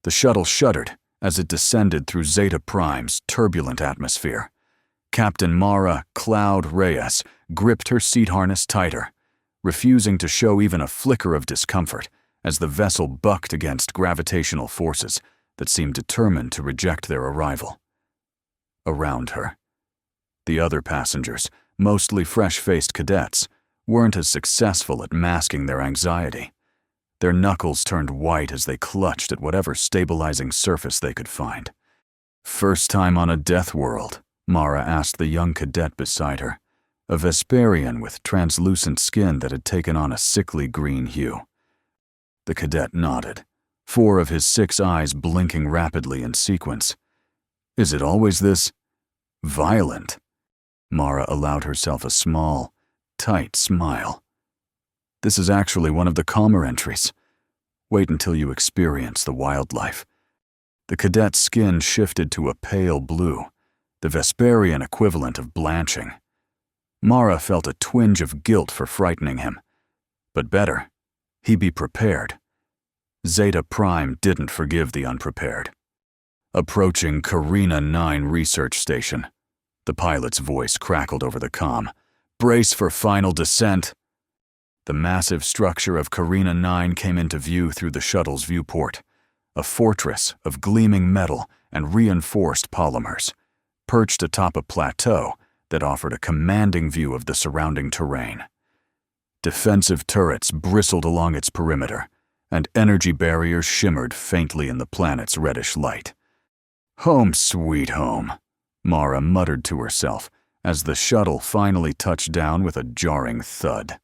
The shuttle shuddered as it descended through Zeta Prime's turbulent atmosphere. Captain Mara Cloud Reyes gripped her seat harness tighter, refusing to show even a flicker of discomfort as the vessel bucked against gravitational forces that seemed determined to reject their arrival. Around her, the other passengers, mostly fresh-faced cadets, weren't as successful at masking their anxiety. Their knuckles turned white as they clutched at whatever stabilizing surface they could find. "First time on a Deathworld?" Mara asked the young cadet beside her, a Vesperian with translucent skin that had taken on a sickly green hue. The cadet nodded, 4 of his 6 eyes blinking rapidly in sequence. "Is it always this violent?" Mara allowed herself a small, tight smile. "This is actually one of the calmer entries. Wait until you experience the wildlife." The cadet's skin shifted to a pale blue, the Vesperian equivalent of blanching. Mara felt a twinge of guilt for frightening him. But better, he be prepared. Zeta Prime didn't forgive the unprepared. Approaching Carina 9 research station. The pilot's voice crackled over the comm. "Brace for final descent." The massive structure of Carina 9 came into view through the shuttle's viewport, a fortress of gleaming metal and reinforced polymers, perched atop a plateau that offered a commanding view of the surrounding terrain. Defensive turrets bristled along its perimeter, and energy barriers shimmered faintly in the planet's reddish light. "Home sweet home," Mara muttered to herself as the shuttle finally touched down with a jarring thud.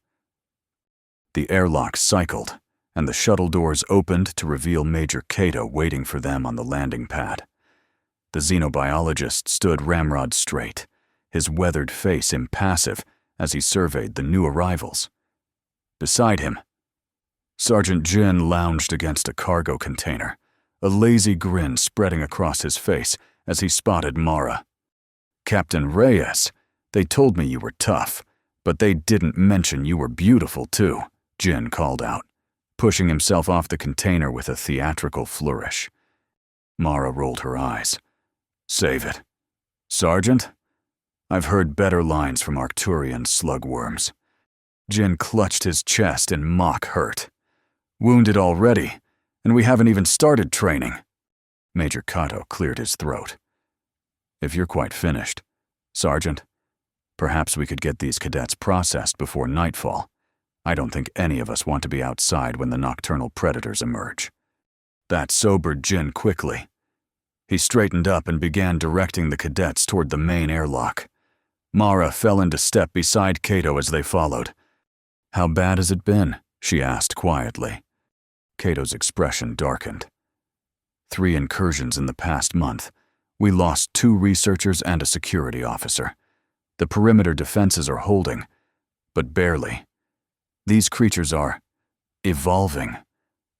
The airlock cycled, and the shuttle doors opened to reveal Major Cato waiting for them on the landing pad. The xenobiologist stood ramrod straight, his weathered face impassive as he surveyed the new arrivals. Beside him, Sergeant Jin lounged against a cargo container, a lazy grin spreading across his face as he spotted Mara. "Captain Reyes, they told me you were tough, but they didn't mention you were beautiful too," Jin called out, pushing himself off the container with a theatrical flourish. Mara rolled her eyes. "Save it. Sergeant? I've heard better lines from Arcturian slugworms." Jin clutched his chest in mock hurt. "Wounded already, and we haven't even started training." Major Cato cleared his throat. "If you're quite finished, Sergeant, perhaps we could get these cadets processed before nightfall. I don't think any of us want to be outside when the nocturnal predators emerge." That sobered Jin quickly. He straightened up and began directing the cadets toward the main airlock. Mara fell into step beside Cato as they followed. "How bad has it been?" she asked quietly. Cato's expression darkened. 3 incursions in the past month. We lost 2 researchers and a security officer. The perimeter defenses are holding, but barely. These creatures are evolving,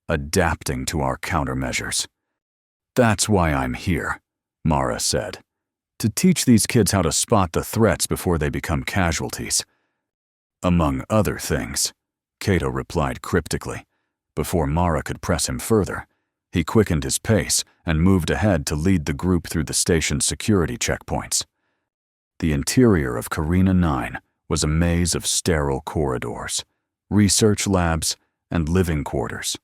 adapting to our countermeasures. "That's why I'm here," Mara said. "To teach these kids how to spot the threats before they become casualties." "Among other things," Cato replied cryptically. Before Mara could press him further, he quickened his pace and moved ahead to lead the group through the station's security checkpoints. The interior of Carina 9 was a maze of sterile corridors, research labs, and living quarters.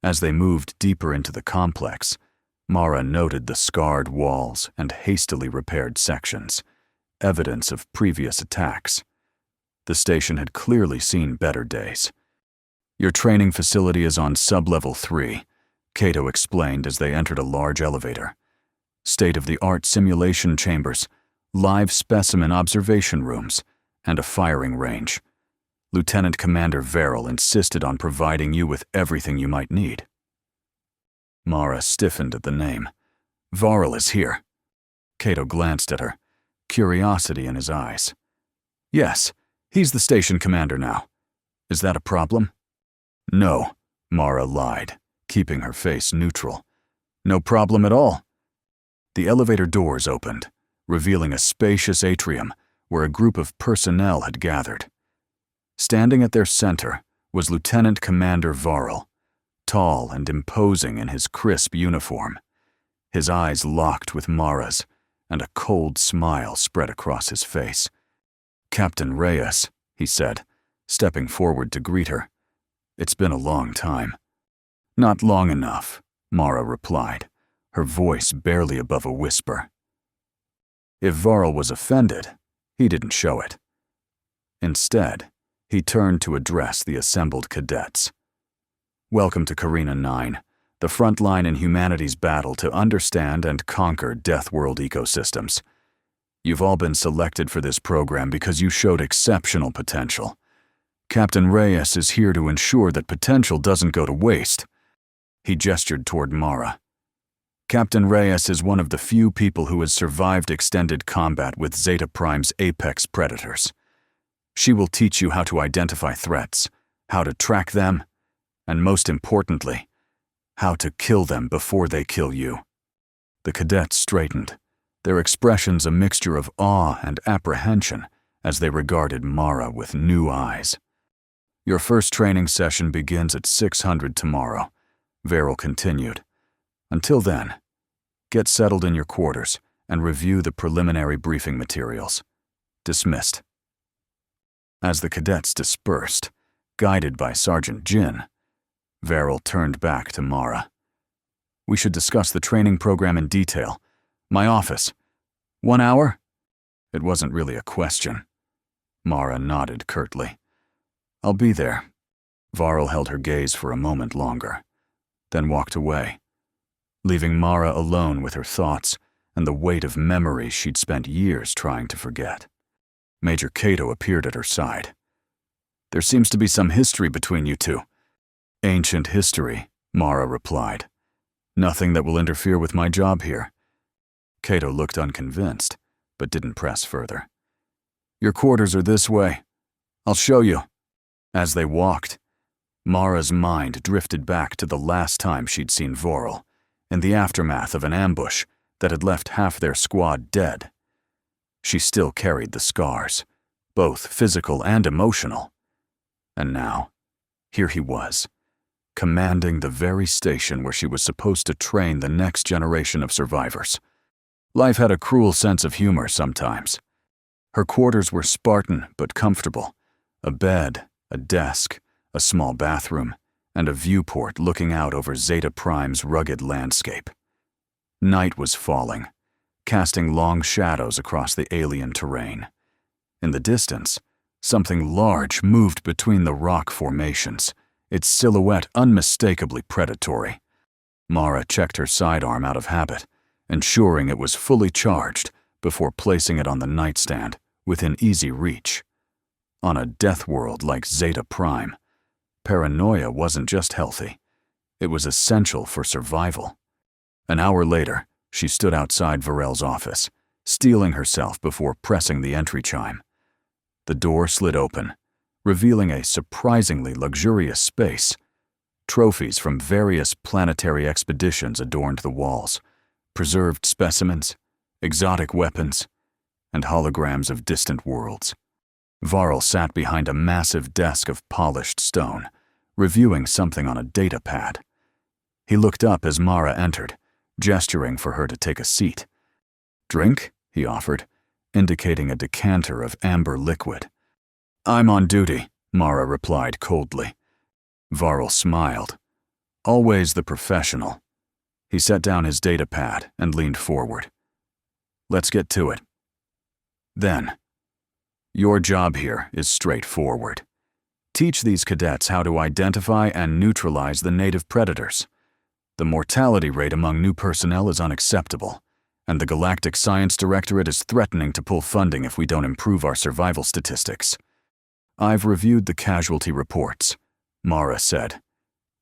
As they moved deeper into the complex, Mara noted the scarred walls and hastily repaired sections, evidence of previous attacks. The station had clearly seen better days. "Your training facility is on sub-level 3, Cato explained as they entered a large elevator. State-of-the-art simulation chambers, live specimen observation rooms, and a firing range. Lieutenant Commander Verrill insisted on providing you with everything you might need." Mara stiffened at the name. "Varl is here." Cato glanced at her, curiosity in his eyes. "Yes, he's the station commander now. Is that a problem?" "No," Mara lied, keeping her face neutral. "No problem at all." The elevator doors opened, revealing a spacious atrium where a group of personnel had gathered. Standing at their center was Lieutenant Commander Varl, tall and imposing in his crisp uniform. His eyes locked with Mara's, and a cold smile spread across his face. "Captain Reyes," he said, stepping forward to greet her. "It's been a long time." "Not long enough," Mara replied, her voice barely above a whisper. If Varl was offended, he didn't show it. Instead, he turned to address the assembled cadets. "Welcome to Carina 9, the front line in humanity's battle to understand and conquer Deathworld ecosystems. You've all been selected for this program because you showed exceptional potential. Captain Reyes is here to ensure that potential doesn't go to waste." He gestured toward Mara. "Captain Reyes is one of the few people who has survived extended combat with Zeta Prime's apex predators. She will teach you how to identify threats, how to track them, and most importantly, how to kill them before they kill you." The cadets straightened, their expressions a mixture of awe and apprehension as they regarded Mara with new eyes. "Your first training session begins at 600 tomorrow," Varl continued. "Until then, get settled in your quarters and review the preliminary briefing materials. Dismissed." As the cadets dispersed, guided by Sergeant Jin, Varl turned back to Mara. "We should discuss the training program in detail. My office. 1 hour?" It wasn't really a question. Mara nodded curtly. "I'll be there." Varl held her gaze for a moment longer, then walked away, leaving Mara alone with her thoughts and the weight of memories she'd spent years trying to forget. Major Cato appeared at her side. "There seems to be some history between you two." "Ancient history," Mara replied. "Nothing that will interfere with my job here." Cato looked unconvinced, but didn't press further. "Your quarters are this way. I'll show you." As they walked, Mara's mind drifted back to the last time she'd seen Varl, in the aftermath of an ambush that had left half their squad dead. She still carried the scars, both physical and emotional. And now, here he was, commanding the very station where she was supposed to train the next generation of survivors. Life had a cruel sense of humor sometimes. Her quarters were Spartan but comfortable. A bed, a desk, a small bathroom, and a viewport looking out over Zeta Prime's rugged landscape. Night was falling, casting long shadows across the alien terrain. In the distance, something large moved between the rock formations, its silhouette unmistakably predatory. Mara checked her sidearm out of habit, ensuring it was fully charged before placing it on the nightstand within easy reach. On a death world like Zeta Prime, paranoia wasn't just healthy, it was essential for survival. An hour later, she stood outside Varel's office, steeling herself before pressing the entry chime. The door slid open, revealing a surprisingly luxurious space. Trophies from various planetary expeditions adorned the walls, preserved specimens, exotic weapons, and holograms of distant worlds. Varl sat behind a massive desk of polished stone, reviewing something on a data pad. He looked up as Mara entered, gesturing for her to take a seat. "Drink?" he offered, indicating a decanter of amber liquid. "I'm on duty," Mara replied coldly. Varl smiled. Always the professional. He set down his data pad and leaned forward. "Let's get to it. Then, your job here is straightforward. Teach these cadets how to identify and neutralize the native predators. The mortality rate among new personnel is unacceptable, and the Galactic Science Directorate is threatening to pull funding if we don't improve our survival statistics." "I've reviewed the casualty reports," Mara said.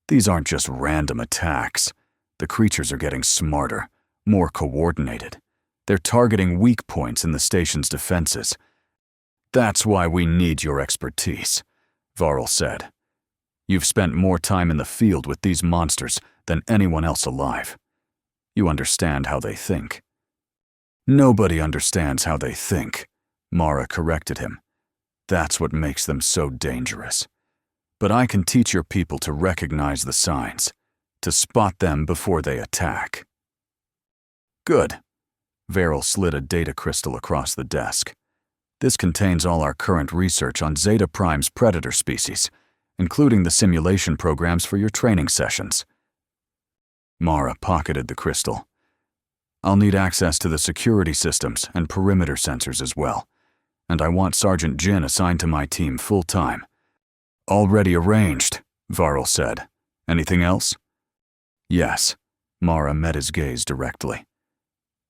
"These aren't just random attacks. The creatures are getting smarter, more coordinated. They're targeting weak points in the station's defenses. That's why we need your expertise," Varl said. "You've spent more time in the field with these monsters than anyone else alive. You understand how they think." "Nobody understands how they think," Mara corrected him. "That's what makes them so dangerous. But I can teach your people to recognize the signs. to spot them before they attack. Good. Varel slid a data crystal across the desk. This contains all our current research on Zeta Prime's predator species, including the simulation programs for your training sessions. Mara pocketed the crystal. I'll need access to the security systems and perimeter sensors as well, and I want Sergeant Jin assigned to my team full-time. Already arranged, Varel said. Anything else? Yes. Mara met his gaze directly.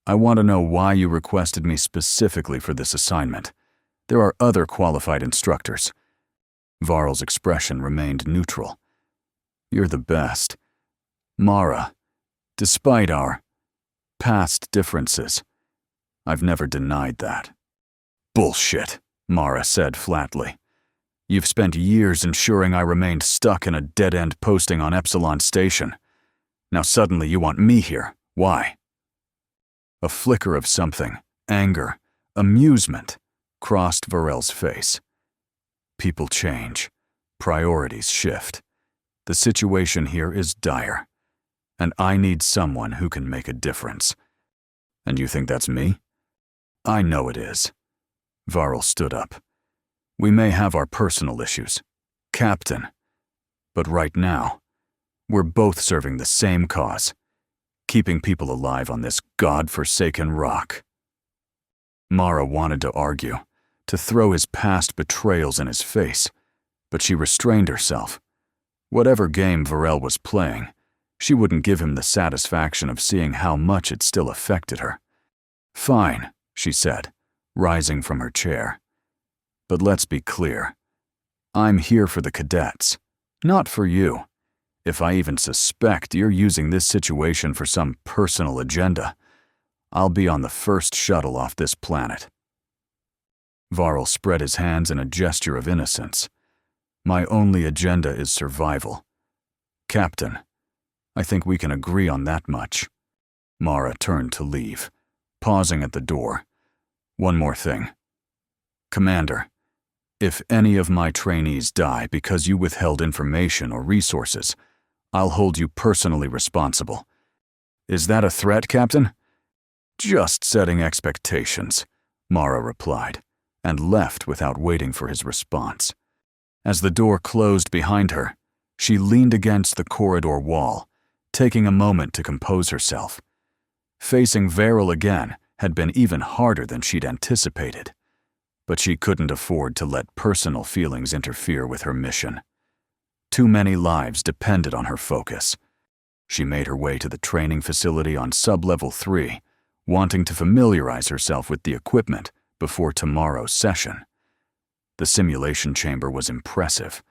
I want to know why you requested me specifically for this assignment. There are other qualified instructors. Varel's expression remained neutral. You're the best. Mara, despite our past differences, I've never denied that. Bullshit, Mara said flatly. You've spent years ensuring I remained stuck in a dead-end posting on Epsilon Station. Now suddenly you want me here. Why? A flicker of something, anger, amusement, crossed Varel's face. People change. Priorities shift. The situation here is dire, and I need someone who can make a difference. And you think that's me? I know it is. Varel stood up. We may have our personal issues, Captain, but right now, we're both serving the same cause, keeping people alive on this God-forsaken rock. Mara wanted to argue, to throw his past betrayals in his face, but she restrained herself. Whatever game Varel was playing, she wouldn't give him the satisfaction of seeing how much it still affected her. Fine, she said, rising from her chair. But let's be clear. I'm here for the cadets, not for you. If I even suspect you're using this situation for some personal agenda, I'll be on the first shuttle off this planet. Varel spread his hands in a gesture of innocence. My only agenda is survival. Captain, I think we can agree on that much. Mara turned to leave, pausing at the door. One more thing. Commander, if any of my trainees die because you withheld information or resources, I'll hold you personally responsible. Is that a threat, Captain? Just setting expectations, Mara replied, and left without waiting for his response. As the door closed behind her, she leaned against the corridor wall, taking a moment to compose herself. Facing Varel again had been even harder than she'd anticipated, but she couldn't afford to let personal feelings interfere with her mission. Too many lives depended on her focus. She made her way to the training facility on Sub-Level 3, wanting to familiarize herself with the equipment before tomorrow's session. The simulation chamber was impressive,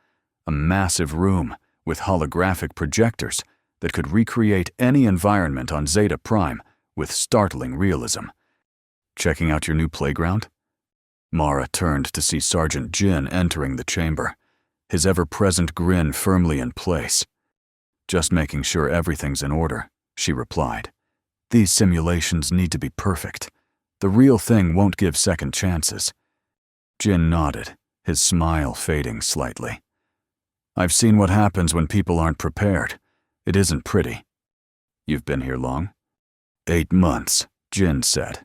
a massive room with holographic projectors that could recreate any environment on Zeta Prime with startling realism. Checking out your new playground? Mara turned to see Sergeant Jin entering the chamber, his ever-present grin firmly in place. Just making sure everything's in order, she replied. These simulations need to be perfect. The real thing won't give second chances. Jin nodded, his smile fading slightly. I've seen what happens when people aren't prepared. It isn't pretty. You've been here long? 8 months, Jin said.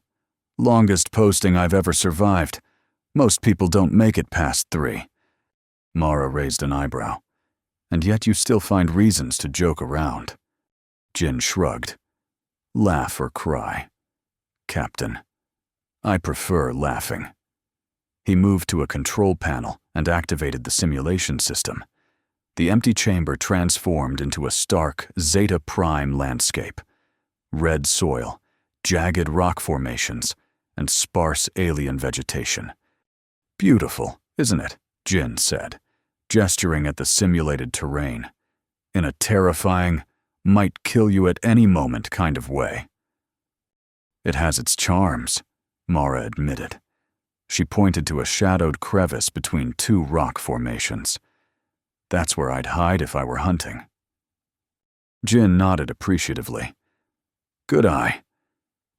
Longest posting I've ever survived. Most people don't make it past 3. Mara raised an eyebrow. And yet you still find reasons to joke around. Jin shrugged. Laugh or cry. Captain, I prefer laughing. He moved to a control panel and activated the simulation system. The empty chamber transformed into a stark Zeta Prime landscape. Red soil, jagged rock formations, and sparse alien vegetation. Beautiful, isn't it? Jin said, gesturing at the simulated terrain, in a terrifying, might-kill-you-at-any-moment kind of way. It has its charms, Mara admitted. She pointed to a shadowed crevice between 2 rock formations. That's where I'd hide if I were hunting. Jin nodded appreciatively. Good eye.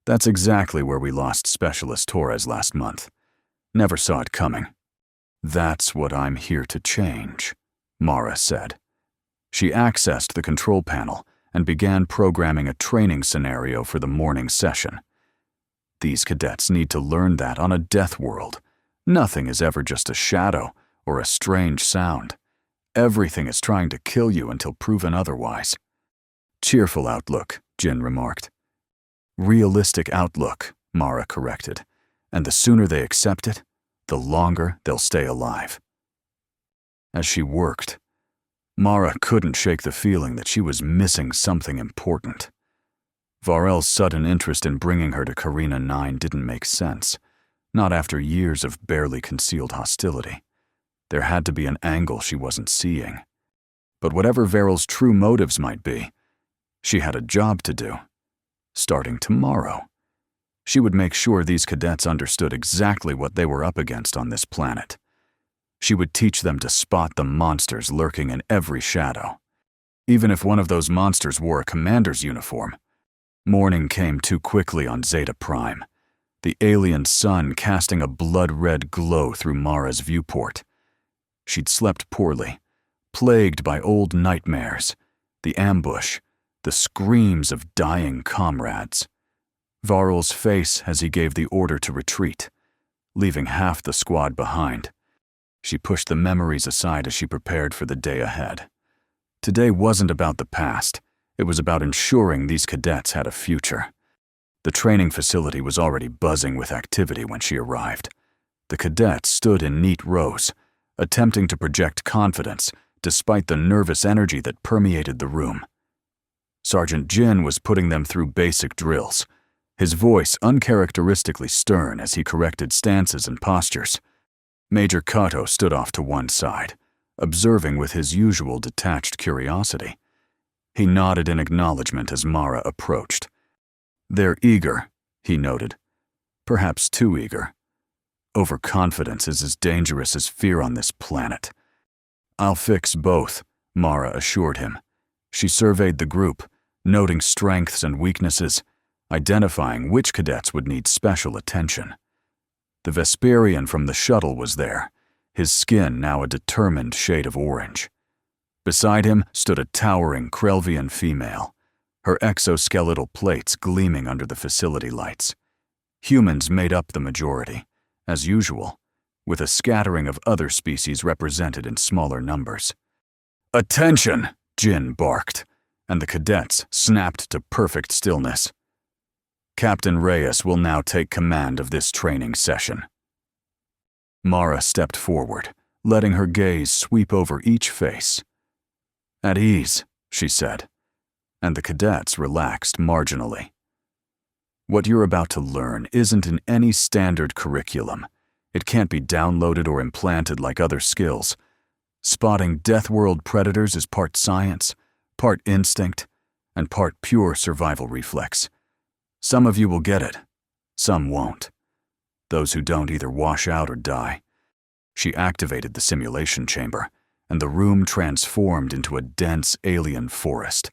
That's exactly where we lost Specialist Torres last month. Never saw it coming. That's what I'm here to change, Mara said. She accessed the control panel and began programming a training scenario for the morning session. These cadets need to learn that on a Deathworld, nothing is ever just a shadow or a strange sound. Everything is trying to kill you until proven otherwise. Cheerful outlook, Jin remarked. Realistic outlook, Mara corrected, and the sooner they accept it, the longer they'll stay alive. As she worked, Mara couldn't shake the feeling that she was missing something important. Varel's sudden interest in bringing her to Carina 9 didn't make sense, not after years of barely concealed hostility. There had to be an angle she wasn't seeing. But whatever Varel's true motives might be, she had a job to do. Starting tomorrow, she would make sure these cadets understood exactly what they were up against on this planet. She would teach them to spot the monsters lurking in every shadow. Even if one of those monsters wore a commander's uniform. Morning came too quickly on Zeta Prime, the alien sun casting a blood-red glow through Mara's viewport. She'd slept poorly, plagued by old nightmares, the ambush, the screams of dying comrades. Varel's face as he gave the order to retreat, leaving half the squad behind. She pushed the memories aside as she prepared for the day ahead. Today wasn't about the past. It was about ensuring these cadets had a future. The training facility was already buzzing with activity when she arrived. The cadets stood in neat rows, attempting to project confidence despite the nervous energy that permeated the room. Sergeant Jin was putting them through basic drills, his voice uncharacteristically stern as he corrected stances and postures. Major Kato stood off to one side, observing with his usual detached curiosity. He nodded in acknowledgement as Mara approached. They're eager, he noted. Perhaps too eager. Overconfidence is as dangerous as fear on this planet. I'll fix both, Mara assured him. She surveyed the group, noting strengths and weaknesses, identifying which cadets would need special attention. The Vesperian from the shuttle was there, his skin now a determined shade of orange. Beside him stood a towering Krelvian female, her exoskeletal plates gleaming under the facility lights. Humans made up the majority, as usual, with a scattering of other species represented in smaller numbers. "Attention!" Jin barked, and the cadets snapped to perfect stillness. Captain Reyes will now take command of this training session. Mara stepped forward, letting her gaze sweep over each face. At ease, she said, and the cadets relaxed marginally. What you're about to learn isn't in any standard curriculum. It can't be downloaded or implanted like other skills. Spotting Deathworld predators is part science, part instinct, and part pure survival reflex. Some of you will get it, some won't. Those who don't either wash out or die. She activated the simulation chamber, and the room transformed into a dense alien forest.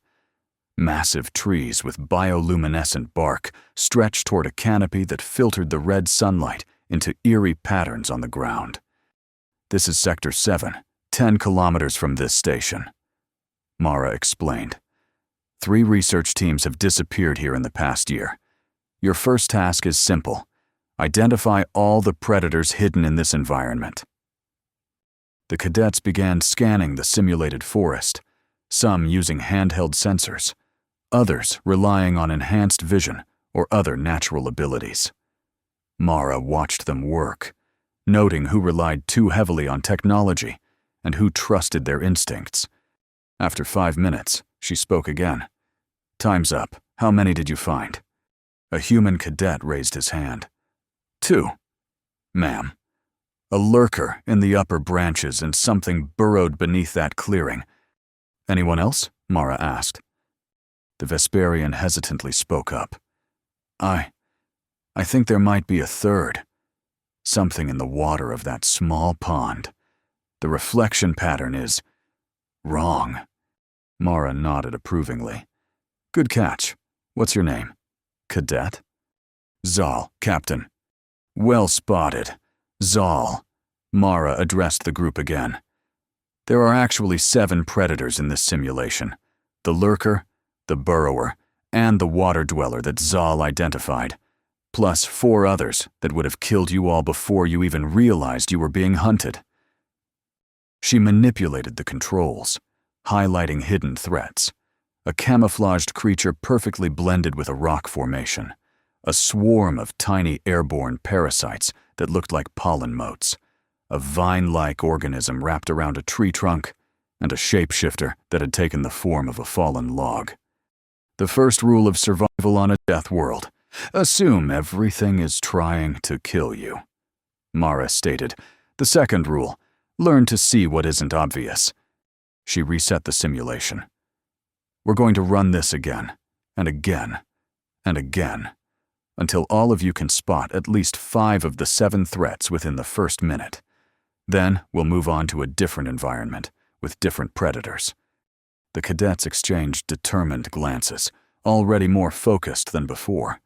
Massive trees with bioluminescent bark stretched toward a canopy that filtered the red sunlight into eerie patterns on the ground. This is Sector 7, 10 kilometers from this station, Mara explained. 3 research teams have disappeared here in the past year. Your first task is simple. Identify all the predators hidden in this environment. The cadets began scanning the simulated forest, some using handheld sensors, others relying on enhanced vision or other natural abilities. Mara watched them work, noting who relied too heavily on technology and who trusted their instincts. After 5 minutes, she spoke again. Time's up. How many did you find? A human cadet raised his hand. 2. Ma'am. A lurker in the upper branches and something burrowed beneath that clearing. Anyone else? Mara asked. The Vesperian hesitantly spoke up. I think there might be a third. Something in the water of that small pond. The reflection pattern is wrong. Mara nodded approvingly. Good catch. What's your name? Cadet? Zal, Captain. Well spotted. Zal. Mara addressed the group again. There are actually 7 predators in this simulation. The lurker, the burrower, and the water dweller that Zal identified, plus 4 others that would have killed you all before you even realized you were being hunted. She manipulated the controls, highlighting hidden threats. A camouflaged creature perfectly blended with a rock formation, a swarm of tiny airborne parasites that looked like pollen motes, a vine-like organism wrapped around a tree trunk, and a shapeshifter that had taken the form of a fallen log. The first rule of survival on a death world: assume everything is trying to kill you. Mara stated. The second rule: learn to see what isn't obvious. She reset the simulation. We're going to run this again, and again, and again, until all of you can spot at least 5 of the 7 threats within the first minute. Then we'll move on to a different environment, with different predators. The cadets exchanged determined glances, already more focused than before.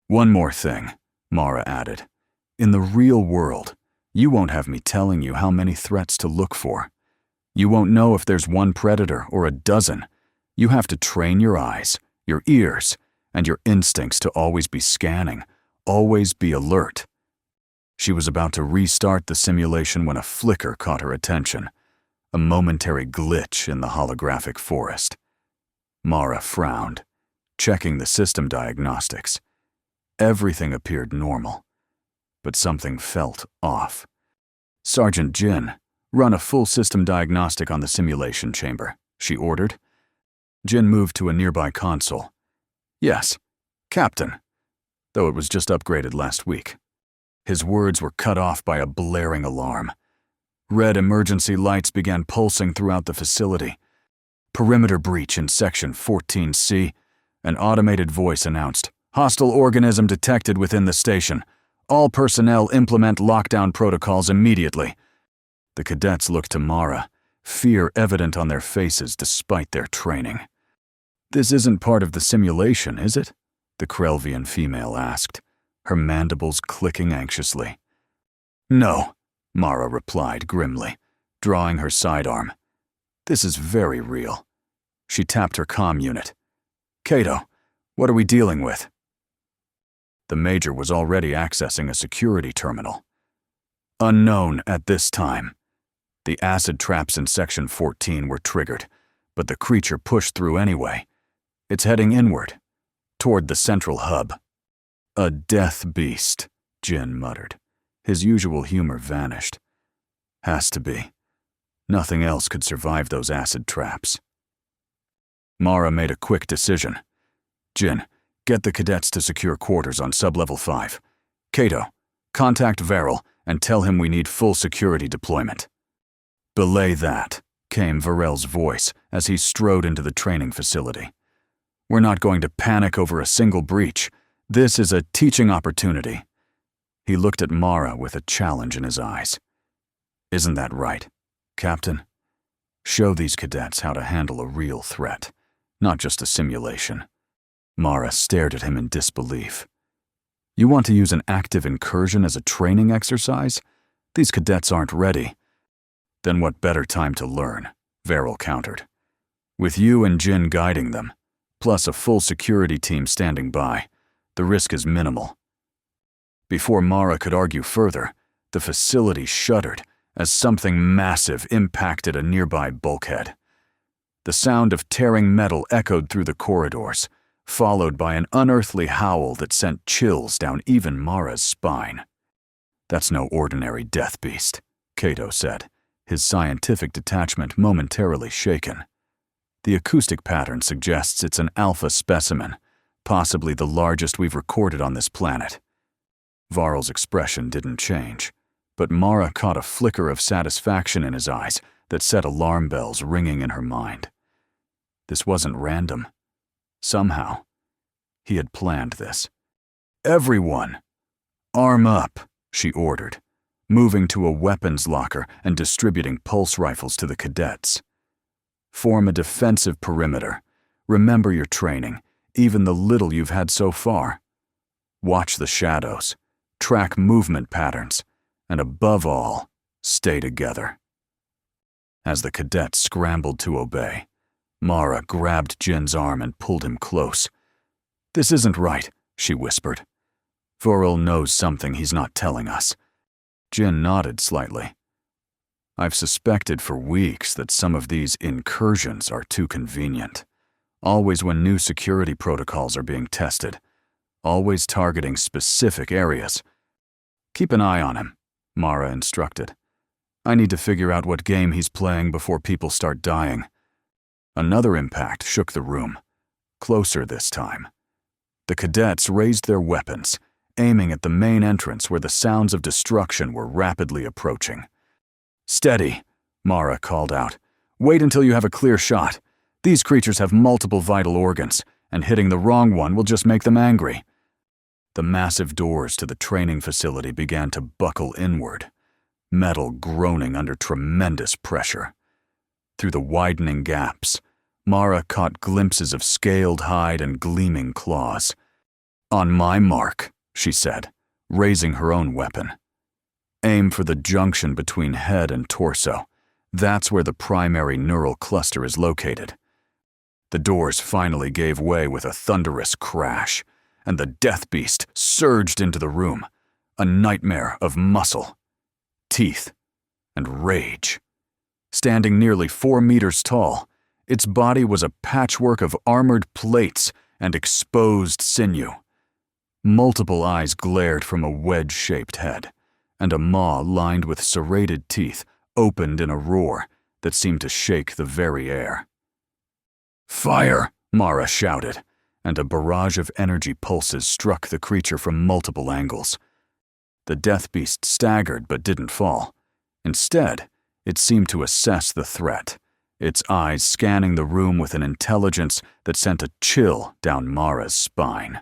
One more thing, Mara added. In the real world, you won't have me telling you how many threats to look for. You won't know if there's 1 predator or a dozen. You have to train your eyes, your ears, and your instincts to always be scanning, always be alert. She was about to restart the simulation when a flicker caught her attention, a momentary glitch in the holographic forest. Mara frowned, checking the system diagnostics. Everything appeared normal, but something felt off. Sergeant Jin, run a full system diagnostic on the simulation chamber, she ordered. Jin moved to a nearby console. Yes, Captain, though it was just upgraded last week. His words were cut off by a blaring alarm. Red emergency lights began pulsing throughout the facility. Perimeter breach in Section 14C. An automated voice announced, hostile organism detected within the station. All personnel implement lockdown protocols immediately. The cadets looked to Mara, fear evident on their faces despite their training. This isn't part of the simulation, is it? The Krelvian female asked, her mandibles clicking anxiously. No, Mara replied grimly, drawing her sidearm. This is very real. She tapped her comm unit. Kato, what are we dealing with? The Major was already accessing a security terminal. Unknown at this time. The acid traps in Section 14 were triggered, but the creature pushed through anyway. It's heading inward, toward the central hub. A death beast, Jin muttered. His usual humor vanished. Has to be. Nothing else could survive those acid traps. Mara made a quick decision. Jin, get the cadets to secure quarters on Sublevel 5. Kato, contact Varel and tell him we need full security deployment. Belay that, came Varel's voice as he strode into the training facility. We're not going to panic over a single breach. This is a teaching opportunity. He looked at Mara with a challenge in his eyes. Isn't that right, Captain? Show these cadets how to handle a real threat, not just a simulation. Mara stared at him in disbelief. You want to use an active incursion as a training exercise? These cadets aren't ready. Then what better time to learn? Varel countered. With you and Jin guiding them, plus a full security team standing by, the risk is minimal. Before Mara could argue further, the facility shuddered as something massive impacted a nearby bulkhead. The sound of tearing metal echoed through the corridors, followed by an unearthly howl that sent chills down even Mara's spine. That's no ordinary death beast, Kato said, his scientific detachment momentarily shaken. The acoustic pattern suggests it's an alpha specimen, possibly the largest we've recorded on this planet. Varel's expression didn't change, but Mara caught a flicker of satisfaction in his eyes that set alarm bells ringing in her mind. This wasn't random. Somehow, he had planned this. Everyone, arm up, she ordered, moving to a weapons locker and distributing pulse rifles to the cadets. Form a defensive perimeter. Remember your training, even the little you've had so far. Watch the shadows, track movement patterns, and above all, stay together. As the cadets scrambled to obey, Mara grabbed Jin's arm and pulled him close. "This isn't right," she whispered. "Vorel knows something he's not telling us." Jin nodded slightly. "I've suspected for weeks that some of these incursions are too convenient. Always when new security protocols are being tested. Always targeting specific areas. Keep an eye on him," Mara instructed. "I need to figure out what game he's playing before people start dying." Another impact shook the room. Closer this time. The cadets raised their weapons, aiming at the main entrance where the sounds of destruction were rapidly approaching. "Steady," Mara called out. "Wait until you have a clear shot. These creatures have multiple vital organs, and hitting the wrong one will just make them angry." The massive doors to the training facility began to buckle inward, metal groaning under tremendous pressure. Through the widening gaps, Mara caught glimpses of scaled hide and gleaming claws. "On my mark," she said, raising her own weapon. "Aim for the junction between head and torso. That's where the primary neural cluster is located." The doors finally gave way with a thunderous crash, and the death beast surged into the room, a nightmare of muscle, teeth, and rage. Standing nearly 4 meters tall, its body was a patchwork of armored plates and exposed sinew. Multiple eyes glared from a wedge-shaped head, and a maw lined with serrated teeth opened in a roar that seemed to shake the very air. "Fire!" Mara shouted, and a barrage of energy pulses struck the creature from multiple angles. The death beast staggered but didn't fall. Instead, it seemed to assess the threat, its eyes scanning the room with an intelligence that sent a chill down Mara's spine.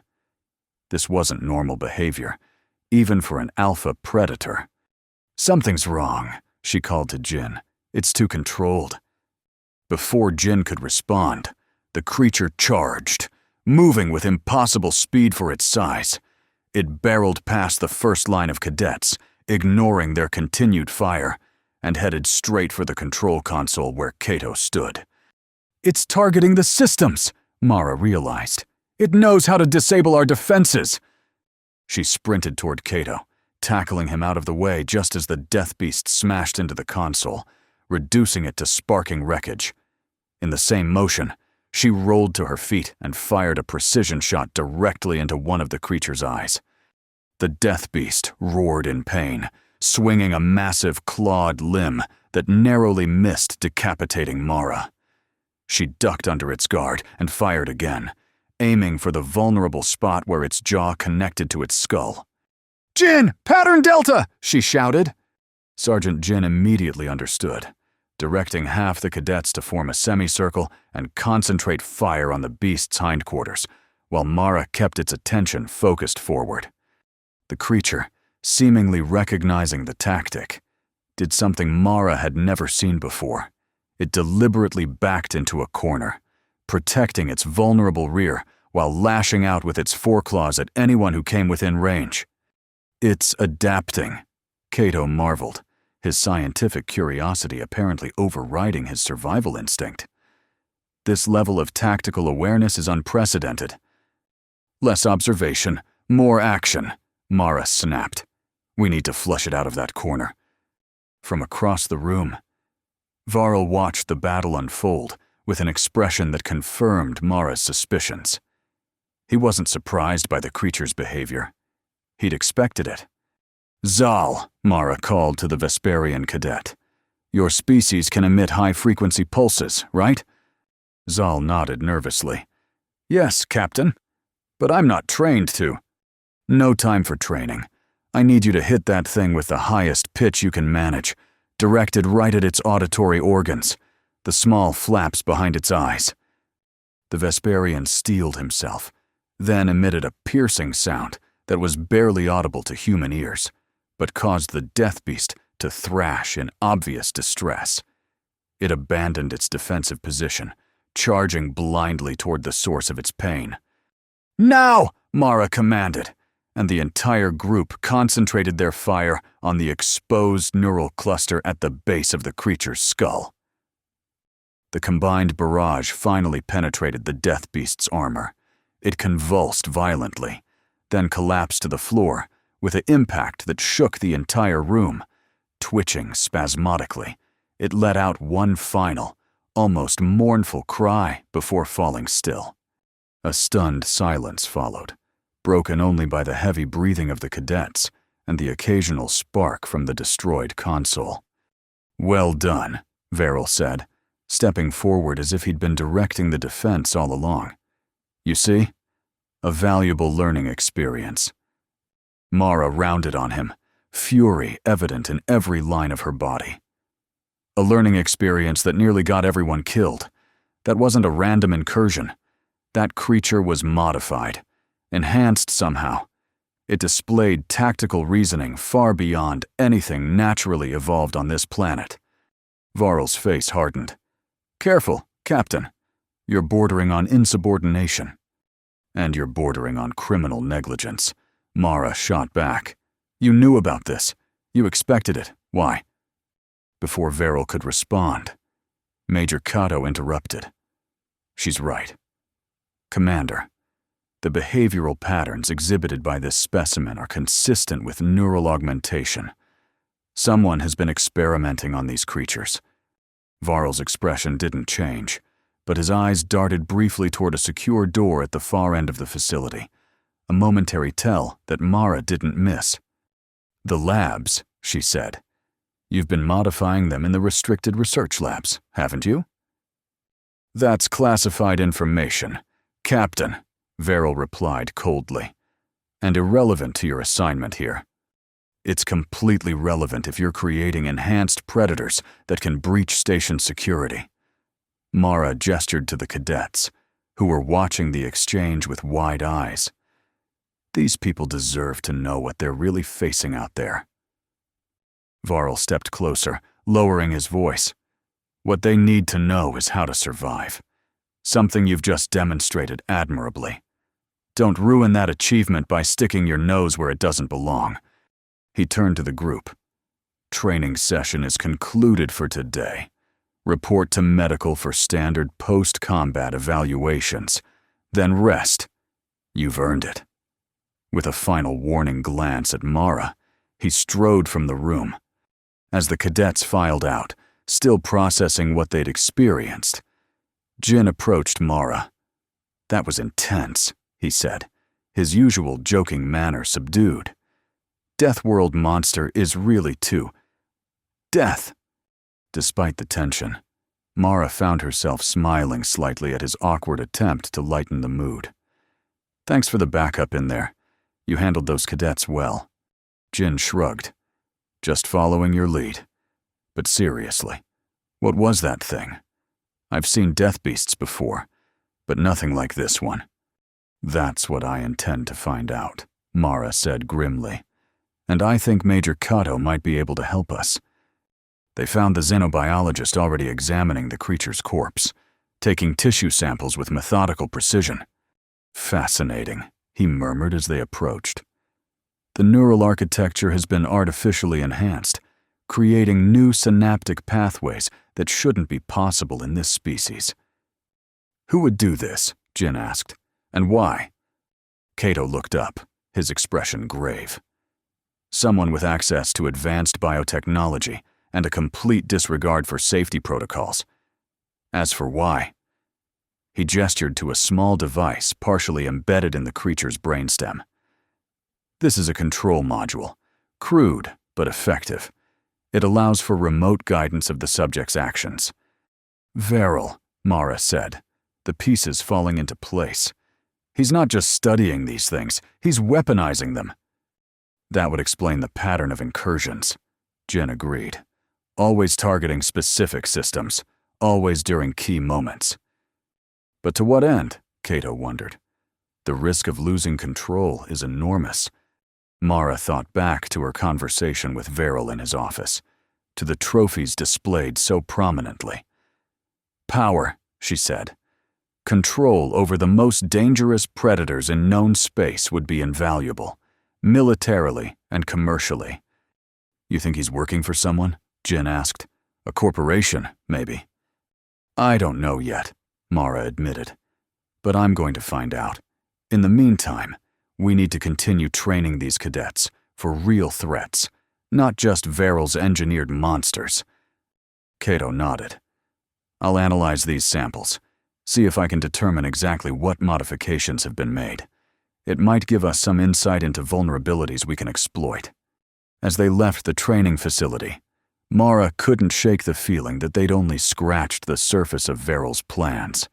This wasn't normal behavior, even for an alpha predator. "Something's wrong," she called to Jin. "It's too controlled." Before Jin could respond, the creature charged, moving with impossible speed for its size. It barreled past the first line of cadets, ignoring their continued fire, and headed straight for the control console where Kato stood. "It's targeting the systems," Mara realized. "It knows how to disable our defenses." She sprinted toward Kato, tackling him out of the way just as the death beast smashed into the console, reducing it to sparking wreckage. In the same motion, she rolled to her feet and fired a precision shot directly into one of the creature's eyes. The death beast roared in pain, swinging a massive clawed limb that narrowly missed decapitating Mara. She ducked under its guard and fired again, aiming for the vulnerable spot where its jaw connected to its skull. "Jin, pattern Delta!" she shouted. Sergeant Jin immediately understood, directing half the cadets to form a semicircle and concentrate fire on the beast's hindquarters, while Mara kept its attention focused forward. The creature, seemingly recognizing the tactic, did something Mara had never seen before. It deliberately backed into a corner, protecting its vulnerable rear while lashing out with its foreclaws at anyone who came within range. "It's adapting," Kato marveled, his scientific curiosity apparently overriding his survival instinct. "This level of tactical awareness is unprecedented." "Less observation, more action," Mara snapped. "We need to flush it out of that corner." From across the room, Varl watched the battle unfold with an expression that confirmed Mara's suspicions. He wasn't surprised by the creature's behavior. He'd expected it. "Zal," Mara called to the Vesperian cadet. "Your species can emit high-frequency pulses, right?" Zal nodded nervously. "Yes, Captain. But I'm not trained to." "No time for training. I need you to hit that thing with the highest pitch you can manage, directed right at its auditory organs, the small flaps behind its eyes." The Vesperian steeled himself, then emitted a piercing sound that was barely audible to human ears, but caused the death beast to thrash in obvious distress. It abandoned its defensive position, charging blindly toward the source of its pain. "Now!" Mara commanded, and the entire group concentrated their fire on the exposed neural cluster at the base of the creature's skull. The combined barrage finally penetrated the Death Beast's armor. It convulsed violently, then collapsed to the floor with an impact that shook the entire room. Twitching spasmodically, it let out one final, almost mournful cry before falling still. A stunned silence followed, broken only by the heavy breathing of the cadets and the occasional spark from the destroyed console. "Well done," Verrill said, stepping forward as if he'd been directing the defense all along. "You see? A valuable learning experience." Mara rounded on him, fury evident in every line of her body. "A learning experience that nearly got everyone killed. That wasn't a random incursion. That creature was modified, enhanced somehow. It displayed tactical reasoning far beyond anything naturally evolved on this planet." Varl's face hardened. "Careful, Captain. You're bordering on insubordination." "And you're bordering on criminal negligence," Mara shot back. "You knew about this. You expected it. Why?" Before Verrill could respond, Major Kato interrupted. "She's right. Commander, the behavioral patterns exhibited by this specimen are consistent with neural augmentation. Someone has been experimenting on these creatures." Varl's expression didn't change, but his eyes darted briefly toward a secure door at the far end of the facility, a momentary tell that Mara didn't miss. "The labs," she said. "You've been modifying them in the restricted research labs, haven't you?" "That's classified information, Captain," Verrill replied coldly, "and irrelevant to your assignment here. It's completely relevant if you're creating enhanced predators that can breach station security." Mara gestured to the cadets, who were watching the exchange with wide eyes. These people deserve to know what they're really facing out there. Varl stepped closer, lowering his voice. "What they need to know is how to survive. Something you've just demonstrated admirably. Don't ruin that achievement by sticking your nose where it doesn't belong." He turned to the group. "Training session is concluded for today. Report to medical for standard post-combat evaluations. Then rest. You've earned it." With a final warning glance at Mara, he strode from the room. As the cadets filed out, still processing what they'd experienced, Jin approached Mara. "That was intense," he said, his usual joking manner subdued. "Deathworld monster is really too. Death." Despite the tension, Mara found herself smiling slightly at his awkward attempt to lighten the mood. "Thanks for the backup in there. You handled those cadets well." Jin shrugged. "Just following your lead. But seriously, what was that thing? I've seen death beasts before, but nothing like this one." "That's what I intend to find out," Mara said grimly. "And I think Major Kato might be able to help us." They found the xenobiologist already examining the creature's corpse, taking tissue samples with methodical precision. "Fascinating," he murmured as they approached. "The neural architecture has been artificially enhanced, creating new synaptic pathways that shouldn't be possible in this species." "Who would do this?" Jin asked. "And why?" Kato looked up, his expression grave. "Someone with access to advanced biotechnology and a complete disregard for safety protocols. As for why," he gestured to a small device partially embedded in the creature's brainstem. "This is a control module, crude but effective. It allows for remote guidance of the subject's actions." "Verrill," Mara said, the pieces falling into place. "He's not just studying these things, he's weaponizing them." "That would explain the pattern of incursions," Jin agreed. "Always targeting specific systems, always during key moments." "But to what end?" Kato wondered. "The risk of losing control is enormous." Mara thought back to her conversation with Verrill in his office, to the trophies displayed so prominently. "Power," she said. "Control over the most dangerous predators in known space would be invaluable, militarily and commercially." "You think he's working for someone?" Jin asked. "A corporation, maybe?" I don't know yet, Mara admitted. But I'm going to find out. In the meantime, we need to continue training these cadets for real threats, not just Veryl's engineered monsters. Cato nodded. I'll analyze these samples, see if I can determine exactly what modifications have been made. It might give us some insight into vulnerabilities we can exploit. As they left the training facility, Mara couldn't shake the feeling that they'd only scratched the surface of Veryl's plans.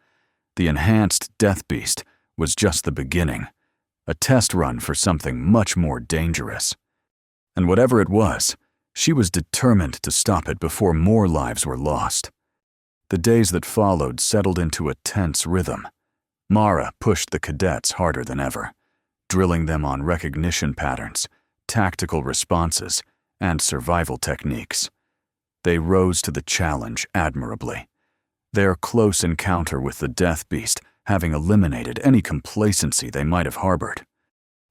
The enhanced Death Beast was just the beginning, a test run for something much more dangerous. And whatever it was, she was determined to stop it before more lives were lost. The days that followed settled into a tense rhythm. Mara pushed the cadets harder than ever, drilling them on recognition patterns, tactical responses, and survival techniques. They rose to the challenge admirably, their close encounter with the Death Beast having eliminated any complacency they might have harbored.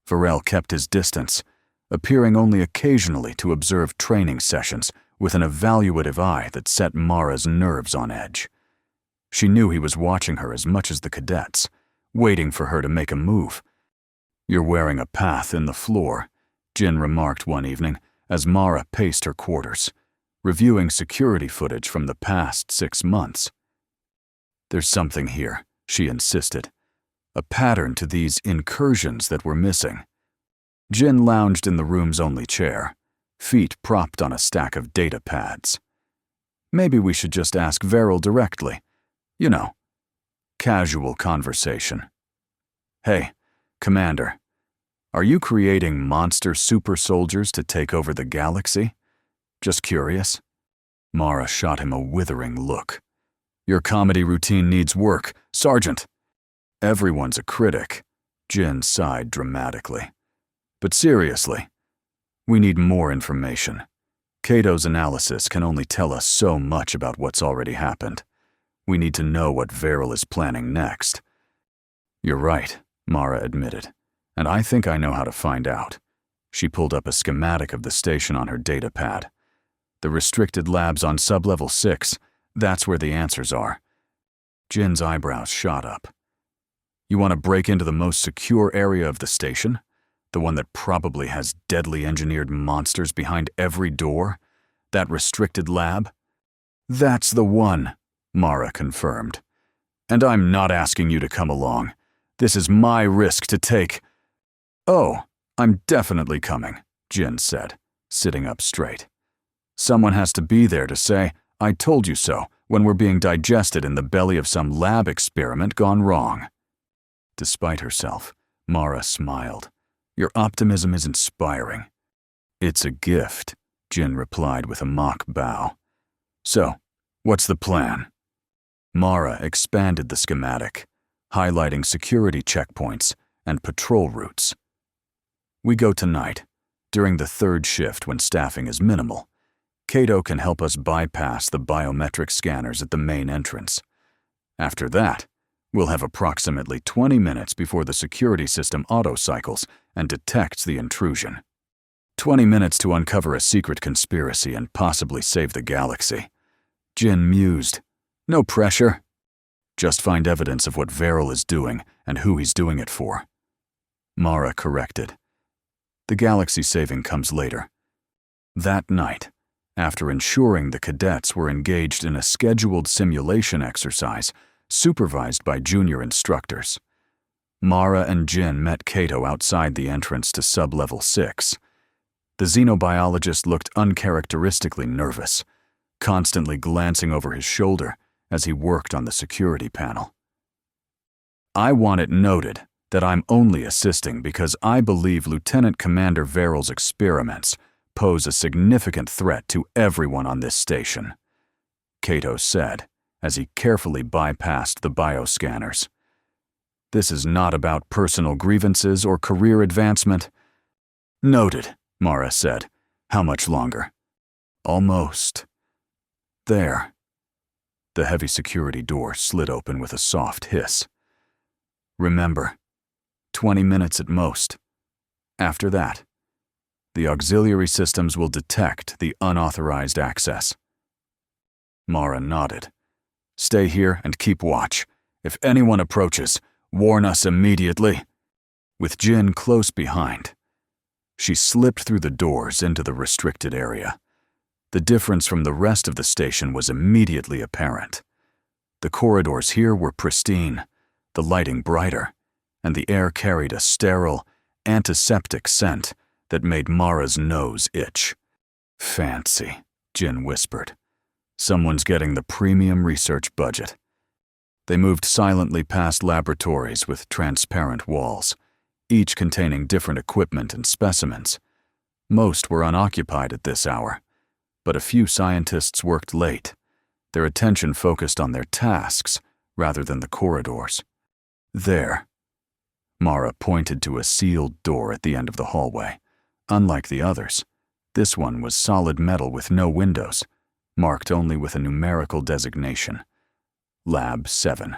Varel kept his distance, appearing only occasionally to observe training sessions with an evaluative eye that set Mara's nerves on edge. She knew he was watching her as much as the cadets, waiting for her to make a move. "You're wearing a path in the floor," Jin remarked one evening as Mara paced her quarters, reviewing security footage from the past 6 months. "There's something here," she insisted, a pattern to these incursions that were missing. Jin lounged in the room's only chair, feet propped on a stack of data pads. "Maybe we should just ask Veryl directly. You know, casual conversation. Hey, Commander, are you creating monster super soldiers to take over the galaxy? Just curious." Mara shot him a withering look. "Your comedy routine needs work, Sergeant." "Everyone's a critic," Jin sighed dramatically. "But seriously, we need more information. Cato's analysis can only tell us so much about what's already happened. We need to know what Veryl is planning next." "You're right," Mara admitted, "and I think I know how to find out." She pulled up a schematic of the station on her data pad. "The restricted labs on sublevel 6, that's where the answers are." Jin's eyebrows shot up. "You want to break into the most secure area of the station? The one that probably has deadly engineered monsters behind every door? That restricted lab?" "That's the one," Mara confirmed. "And I'm not asking you to come along. This is my risk to take." "Oh, I'm definitely coming," Jin said, sitting up straight. "Someone has to be there to say, 'I told you so,' when we're being digested in the belly of some lab experiment gone wrong." Despite herself, Mara smiled. "Your optimism is inspiring." "It's a gift," Jin replied with a mock bow. "So, what's the plan?" Mara expanded the schematic, highlighting security checkpoints and patrol routes. "We go tonight, during the third shift when staffing is minimal. Cato can help us bypass the biometric scanners at the main entrance. After that, we'll have approximately 20 minutes before the security system auto-cycles and detects the intrusion. 20 minutes to uncover a secret conspiracy and possibly save the galaxy." Jin mused. "No pressure. Just find evidence of what Veryl is doing and who he's doing it for." Mara corrected. "The galaxy saving comes later." That night, after ensuring the cadets were engaged in a scheduled simulation exercise supervised by junior instructors, Mara and Jin met Cato outside the entrance to Sublevel 6. The xenobiologist looked uncharacteristically nervous, constantly glancing over his shoulder as he worked on the security panel. "I want it noted that I'm only assisting because I believe Lieutenant Commander Veryl's experiments pose a significant threat to everyone on this station," Cato said as he carefully bypassed the bioscanners. "This is not about personal grievances or career advancement." "Noted," Mara said. "How much longer?" "Almost. There." The heavy security door slid open with a soft hiss. "Remember, 20 minutes at most. After that, the auxiliary systems will detect the unauthorized access." Mara nodded. Stay here and keep watch. If anyone approaches, warn us immediately." With Jin close behind, she slipped through the doors into the restricted area. The difference from the rest of the station was immediately apparent. The corridors here were pristine, the lighting brighter, and the air carried a sterile, antiseptic scent that made Mara's nose itch. "Fancy," Jin whispered. "Someone's getting the premium research budget." They moved silently past laboratories with transparent walls, each containing different equipment and specimens. Most were unoccupied at this hour, but a few scientists worked late, their attention focused on their tasks rather than the corridors. "There." Mara pointed to a sealed door at the end of the hallway. Unlike the others, this one was solid metal with no windows, marked only with a numerical designation. Lab 7.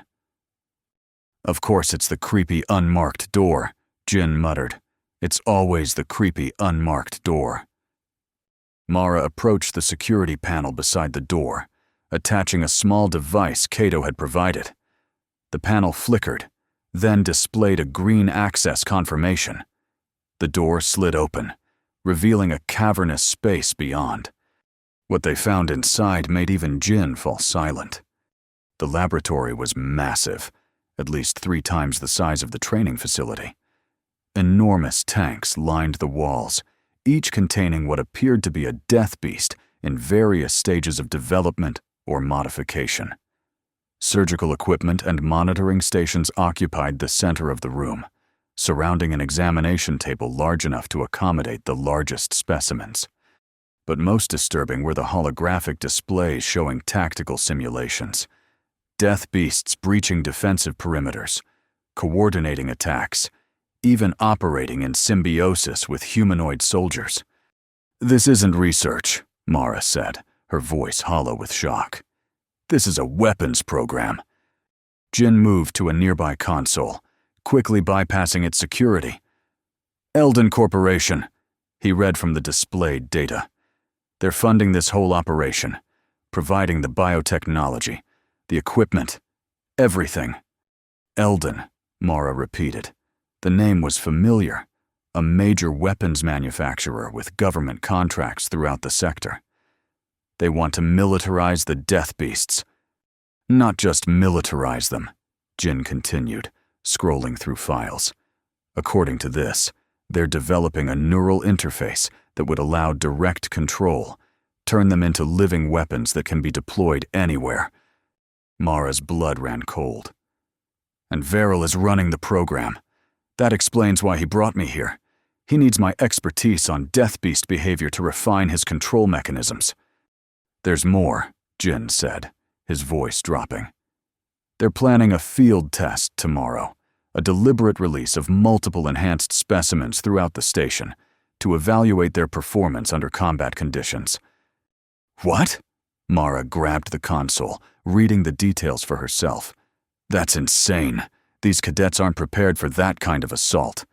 "Of course it's the creepy unmarked door," Jin muttered. "It's always the creepy unmarked door." Mara approached the security panel beside the door, attaching a small device Kato had provided. The panel flickered, then displayed a green access confirmation. The door slid open, revealing a cavernous space beyond. What they found inside made even Jin fall silent. The laboratory was massive, at least 3 times the size of the training facility. Enormous tanks lined the walls, each containing what appeared to be a death beast in various stages of development or modification. Surgical equipment and monitoring stations occupied the center of the room, surrounding an examination table large enough to accommodate the largest specimens. But most disturbing were the holographic displays showing tactical simulations. Death beasts breaching defensive perimeters, coordinating attacks, even operating in symbiosis with humanoid soldiers. "This isn't research," Mara said, her voice hollow with shock. "This is a weapons program." Jin moved to a nearby console, quickly bypassing its security. "Eldon Corporation," he read from the displayed data. "They're funding this whole operation, providing the biotechnology, the equipment, everything." "Eldon," Mara repeated. The name was familiar, a major weapons manufacturer with government contracts throughout the sector. "They want to militarize the death beasts." "Not just militarize them," Jin continued, scrolling through files. "According to this, they're developing a neural interface that would allow direct control, turn them into living weapons that can be deployed anywhere." Mara's blood ran cold. "And Veril is running the program. That explains why he brought me here. He needs my expertise on death beast behavior to refine his control mechanisms." "There's more," Jin said, his voice dropping. "They're planning a field test tomorrow, a deliberate release of multiple enhanced specimens throughout the station to evaluate their performance under combat conditions." "What?" Mara grabbed the console, reading the details for herself. "That's insane. These cadets aren't prepared for that kind of assault."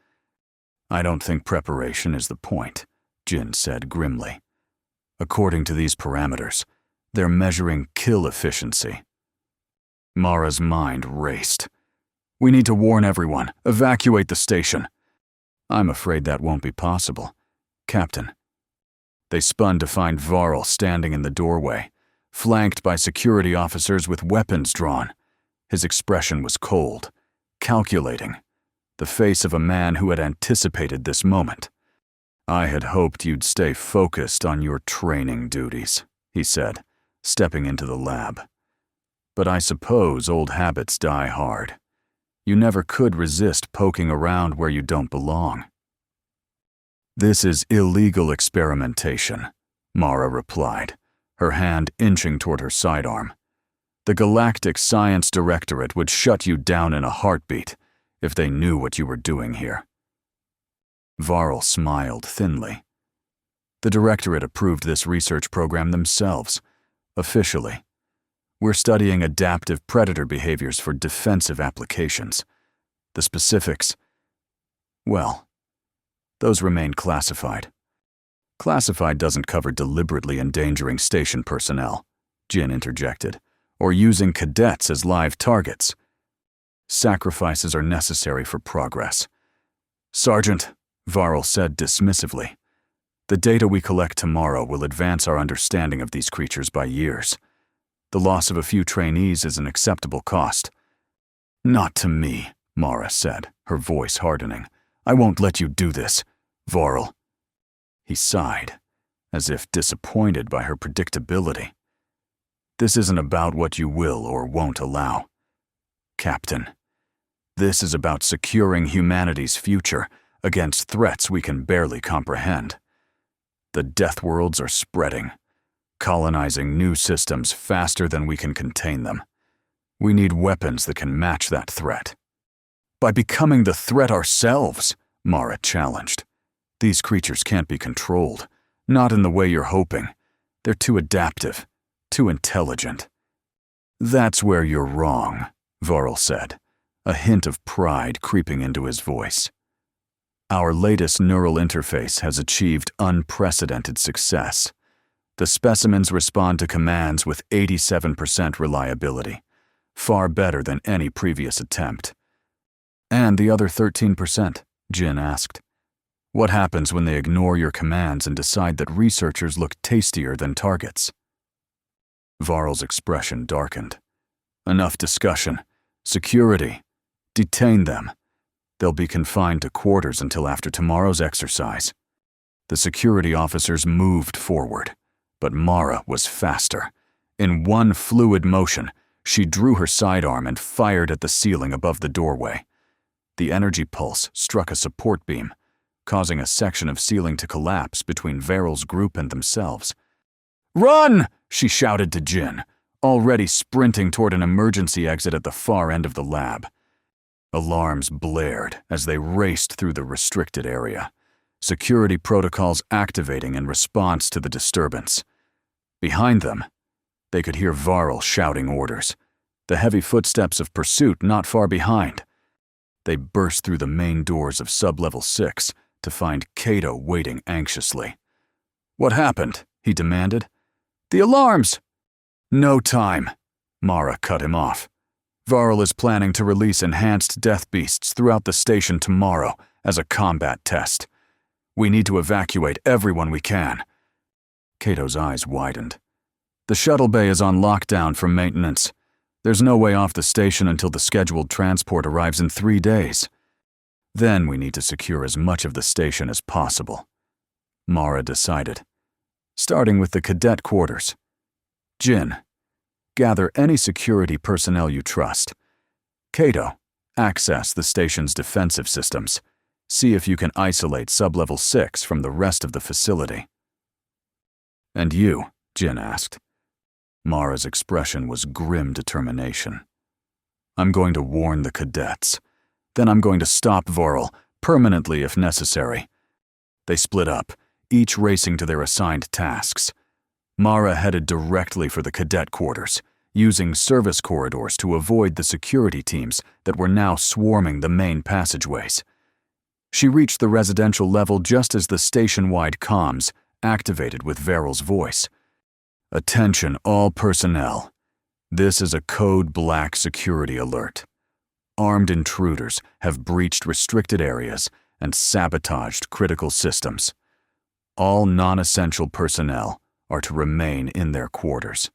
"I don't think preparation is the point," Jin said grimly. "According to these parameters, they're measuring kill efficiency." Mara's mind raced. "We need to warn everyone. Evacuate the station." "I'm afraid that won't be possible, Captain." They spun to find Varl standing in the doorway, flanked by security officers with weapons drawn. His expression was cold, calculating, the face of a man who had anticipated this moment. "I had hoped you'd stay focused on your training duties," he said, stepping into the lab. "But I suppose old habits die hard. You never could resist poking around where you don't belong." "This is illegal experimentation," Mara replied, her hand inching toward her sidearm. "The Galactic Science Directorate would shut you down in a heartbeat if they knew what you were doing here." Varl smiled thinly. "The Directorate approved this research program themselves, officially. We're studying adaptive predator behaviors for defensive applications. The specifics, well, those remain classified." "Classified doesn't cover deliberately endangering station personnel," Jin interjected, or using cadets as live targets. Sacrifices are necessary for progress. Sergeant, Varl said dismissively, the data we collect tomorrow will advance our understanding of these creatures by years. The loss of a few trainees is an acceptable cost. Not to me, Mara said, her voice hardening. I won't let you do this, Varl. He sighed, as if disappointed by her predictability. This isn't about what you will or won't allow, Captain. This is about securing humanity's future against threats we can barely comprehend. The Deathworlds are spreading, colonizing new systems faster than we can contain them. We need weapons that can match that threat. By becoming the threat ourselves, Mara challenged. These creatures can't be controlled, not in the way you're hoping. They're too adaptive, too intelligent. That's where you're wrong, Varl said, a hint of pride creeping into his voice. Our latest neural interface has achieved unprecedented success. The specimens respond to commands with 87% reliability, far better than any previous attempt. And the other 13%, Jin asked. What happens when they ignore your commands and decide that researchers look tastier than targets? Varl's expression darkened. Enough discussion. Security. Detain them. They'll be confined to quarters until after tomorrow's exercise. The security officers moved forward, but Mara was faster. In one fluid motion, she drew her sidearm and fired at the ceiling above the doorway. The energy pulse struck a support beam, causing a section of ceiling to collapse between Varl's group and themselves. "Run!" she shouted to Jin, already sprinting toward an emergency exit at the far end of the lab. Alarms blared as they raced through the restricted area, security protocols activating in response to the disturbance. Behind them, they could hear Varl shouting orders, the heavy footsteps of pursuit not far behind. They burst through the main doors of Sub-Level 6 to find Cato waiting anxiously. "What happened?" he demanded. "The alarms!" "No time," Mara cut him off. "Varl is planning to release enhanced death beasts throughout the station tomorrow as a combat test. We need to evacuate everyone we can." Cato's eyes widened. "The shuttle bay is on lockdown for maintenance. There's no way off the station until the scheduled transport arrives in 3 days. Then we need to secure as much of the station as possible," Mara decided, starting with the cadet quarters. "Jin, gather any security personnel you trust. Cato, access the station's defensive systems. See if you can isolate Sub-Level 6 from the rest of the facility." "And you?" Jin asked. Mara's expression was grim determination. "I'm going to warn the cadets. Then I'm going to stop Varl, permanently if necessary." They split up, each racing to their assigned tasks. Mara headed directly for the cadet quarters, using service corridors to avoid the security teams that were now swarming the main passageways. She reached the residential level just as the station-wide comms activated with Varl's voice. "Attention all personnel. This is a Code Black security alert. Armed intruders have breached restricted areas and sabotaged critical systems. All non-essential personnel are to remain in their quarters.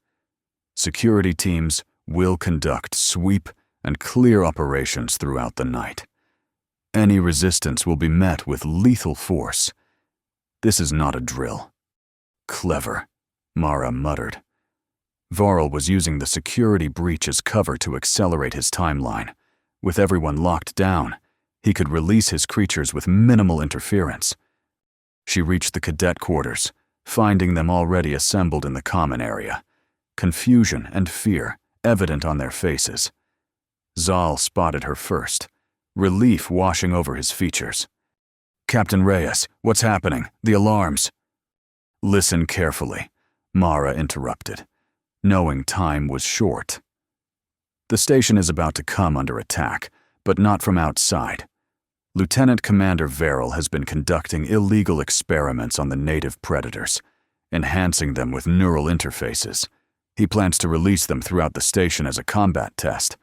Security teams will conduct sweep and clear operations throughout the night. Any resistance will be met with lethal force. This is not a drill." "Clever," Mara muttered. Varl was using the security breach as cover to accelerate his timeline. With everyone locked down, he could release his creatures with minimal interference. She reached the cadet quarters, finding them already assembled in the common area, confusion and fear evident on their faces. Zal spotted her first, relief washing over his features. "Captain Reyes, what's happening? The alarms." "Listen carefully," Mara interrupted, knowing time was short. "The station is about to come under attack, but not from outside. Lieutenant Commander Varl has been conducting illegal experiments on the native predators, enhancing them with neural interfaces. He plans to release them throughout the station as a combat test.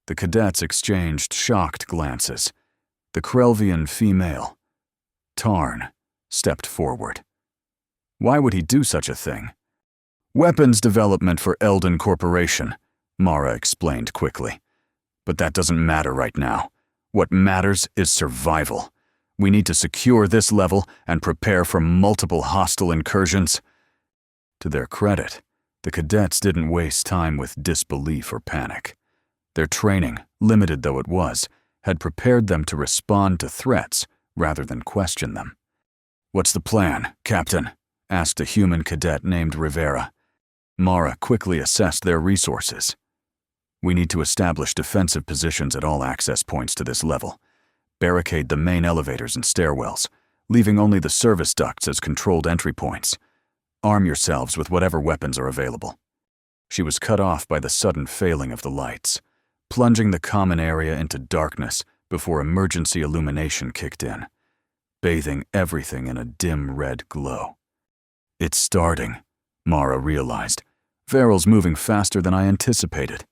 The cadets exchanged shocked glances. The Krelvian female, Tarn, stepped forward. Why would he do such a thing? Weapons development for Eldon Corporation, Mara explained quickly. But that doesn't matter right now. What matters is survival. We need to secure this level and prepare for multiple hostile incursions. To their credit, the cadets didn't waste time with disbelief or panic. Their training, limited though it was, had prepared them to respond to threats rather than question them. "What's the plan, Captain?" asked a human cadet named Rivera. Mara quickly assessed their resources. "We need to establish defensive positions at all access points to this level. Barricade the main elevators and stairwells, leaving only the service ducts as controlled entry points. Arm yourselves with whatever weapons are available." She was cut off by the sudden failing of the lights, plunging the common area into darkness before emergency illumination kicked in, bathing everything in a dim red glow. "It's starting," Mara realized. "Varel's moving faster than I anticipated."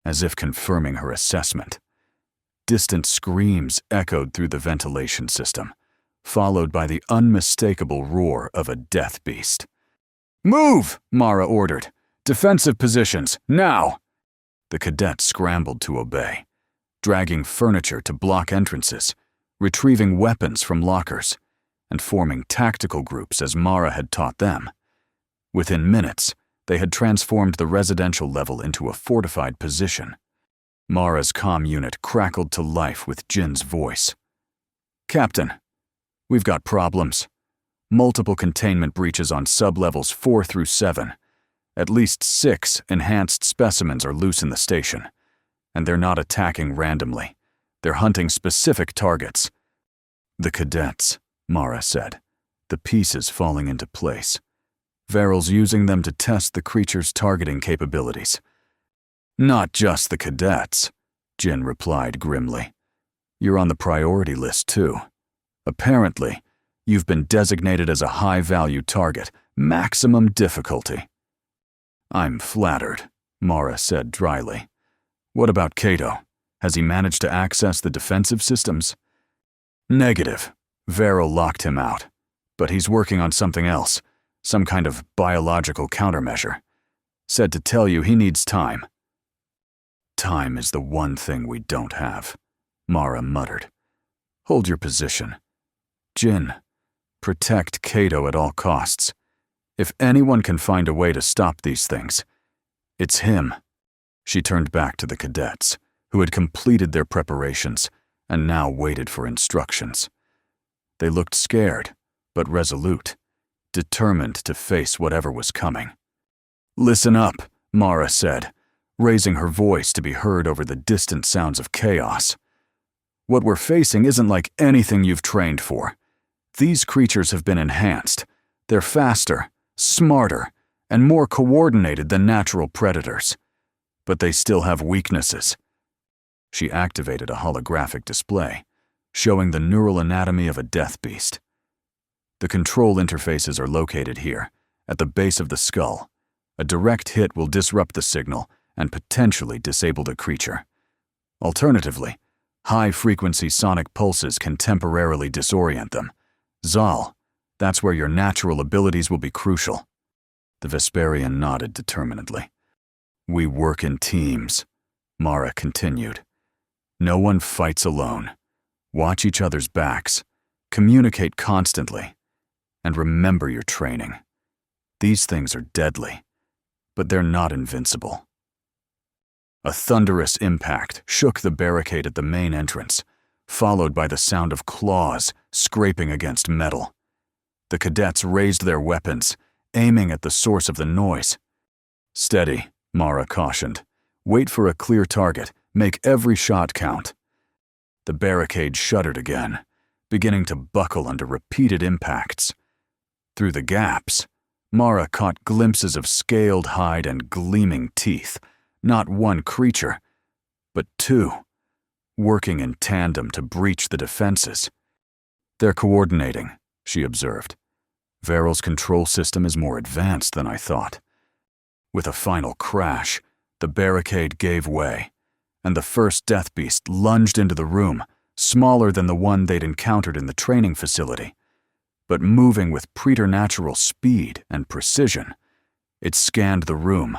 As if confirming her assessment, distant screams echoed through the ventilation system, followed by the unmistakable roar of a death beast. "Move!" Mara ordered. "Defensive positions, now!" The cadets scrambled to obey, dragging furniture to block entrances, retrieving weapons from lockers, and forming tactical groups as Mara had taught them. Within minutes, they had transformed the residential level into a fortified position. Mara's comm unit crackled to life with Jin's voice. "Captain, we've got problems. Multiple containment breaches on sublevels 4 through 7. At least 6 enhanced specimens are loose in the station, and they're not attacking randomly. They're hunting specific targets." "The cadets," Mara said, the pieces falling into place. "Varel's using them to test the creature's targeting capabilities." "Not just the cadets," Jin replied grimly. "You're on the priority list too. Apparently, you've been designated as a high-value target, maximum difficulty." "I'm flattered," Mara said dryly. "What about Cato? Has he managed to access the defensive systems?" "Negative. Varel locked him out. But he's working on something else, some kind of biological countermeasure. Said to tell you he needs time." "Time is the one thing we don't have," Mara muttered. "Hold your position. Jin, protect Cato at all costs. If anyone can find a way to stop these things, it's him." She turned back to the cadets, who had completed their preparations and now waited for instructions. They looked scared, but resolute, determined to face whatever was coming. "Listen up," Mara said, raising her voice to be heard over the distant sounds of chaos. "What we're facing isn't like anything you've trained for. These creatures have been enhanced. They're faster, smarter, and more coordinated than natural predators. But they still have weaknesses." She activated a holographic display, showing the neural anatomy of a death beast. "The control interfaces are located here, at the base of the skull. A direct hit will disrupt the signal and potentially disable the creature. Alternatively, high-frequency sonic pulses can temporarily disorient them. Zal, that's where your natural abilities will be crucial." The Vesperian nodded determinedly. "We work in teams," Mara continued. "No one fights alone. Watch each other's backs, communicate constantly, and remember your training. These things are deadly, but they're not invincible." A thunderous impact shook the barricade at the main entrance, followed by the sound of claws scraping against metal. The cadets raised their weapons, aiming at the source of the noise. "Steady," Mara cautioned. "Wait for a clear target. Make every shot count." The barricade shuddered again, beginning to buckle under repeated impacts. Through the gaps, Mara caught glimpses of scaled hide and gleaming teeth, not one creature, but 2, working in tandem to breach the defenses. "They're coordinating," she observed. "Varel's control system is more advanced than I thought." With a final crash, the barricade gave way, and the first death beast lunged into the room, smaller than the one they'd encountered in the training facility. But moving with preternatural speed and precision, it scanned the room,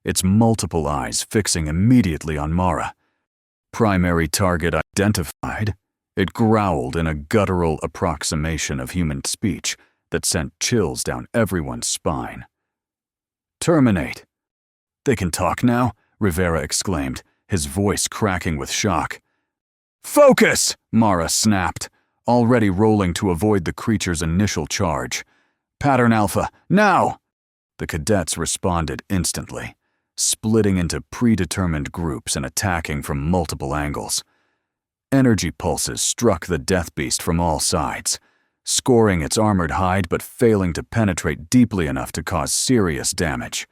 its multiple eyes fixing immediately on Mara. Primary target identified, it growled in a guttural approximation of human speech that sent chills down everyone's spine. "Terminate." "They can talk now?" Rivera exclaimed, his voice cracking with shock. "Focus!" Mara snapped, already rolling to avoid the creature's initial charge. "Pattern Alpha, now!" The cadets responded instantly, splitting into predetermined groups and attacking from multiple angles. Energy pulses struck the death beast from all sides, scoring its armored hide but failing to penetrate deeply enough to cause serious damage.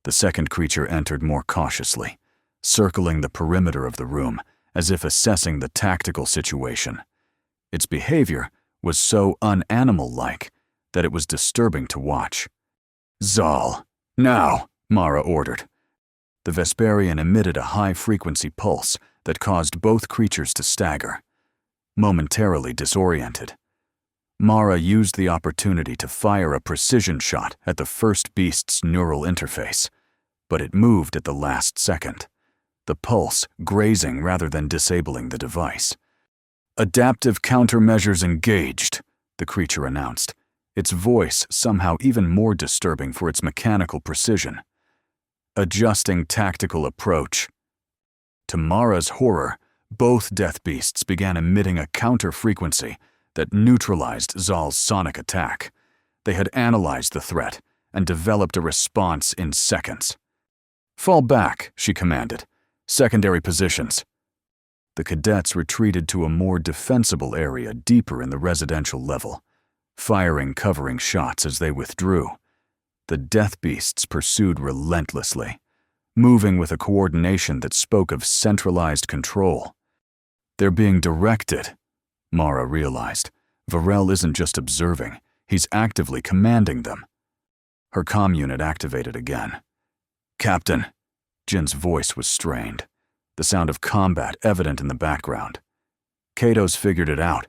The second creature entered more cautiously, circling the perimeter of the room as if assessing the tactical situation. Its behavior was so unanimal-like that it was disturbing to watch. "Zal, now!" Mara ordered. The Vesperian emitted a high-frequency pulse that caused both creatures to stagger, momentarily disoriented. Mara used the opportunity to fire a precision shot at the first beast's neural interface, but it moved at the last second, the pulse grazing rather than disabling the device. "Adaptive countermeasures engaged," the creature announced, its voice somehow even more disturbing for its mechanical precision. "Adjusting tactical approach." To Mara's horror, both death beasts began emitting a counter-frequency that neutralized Zal's sonic attack. They had analyzed the threat and developed a response in seconds. "Fall back," she commanded. "Secondary positions." The cadets retreated to a more defensible area deeper in the residential level, firing covering shots as they withdrew. The death beasts pursued relentlessly, moving with a coordination that spoke of centralized control. "They're being directed," Mara realized. Varel isn't just observing, he's actively commanding them. Her comm unit activated again. "Captain," Jin's voice was strained, the sound of combat evident in the background. "Kato's figured it out.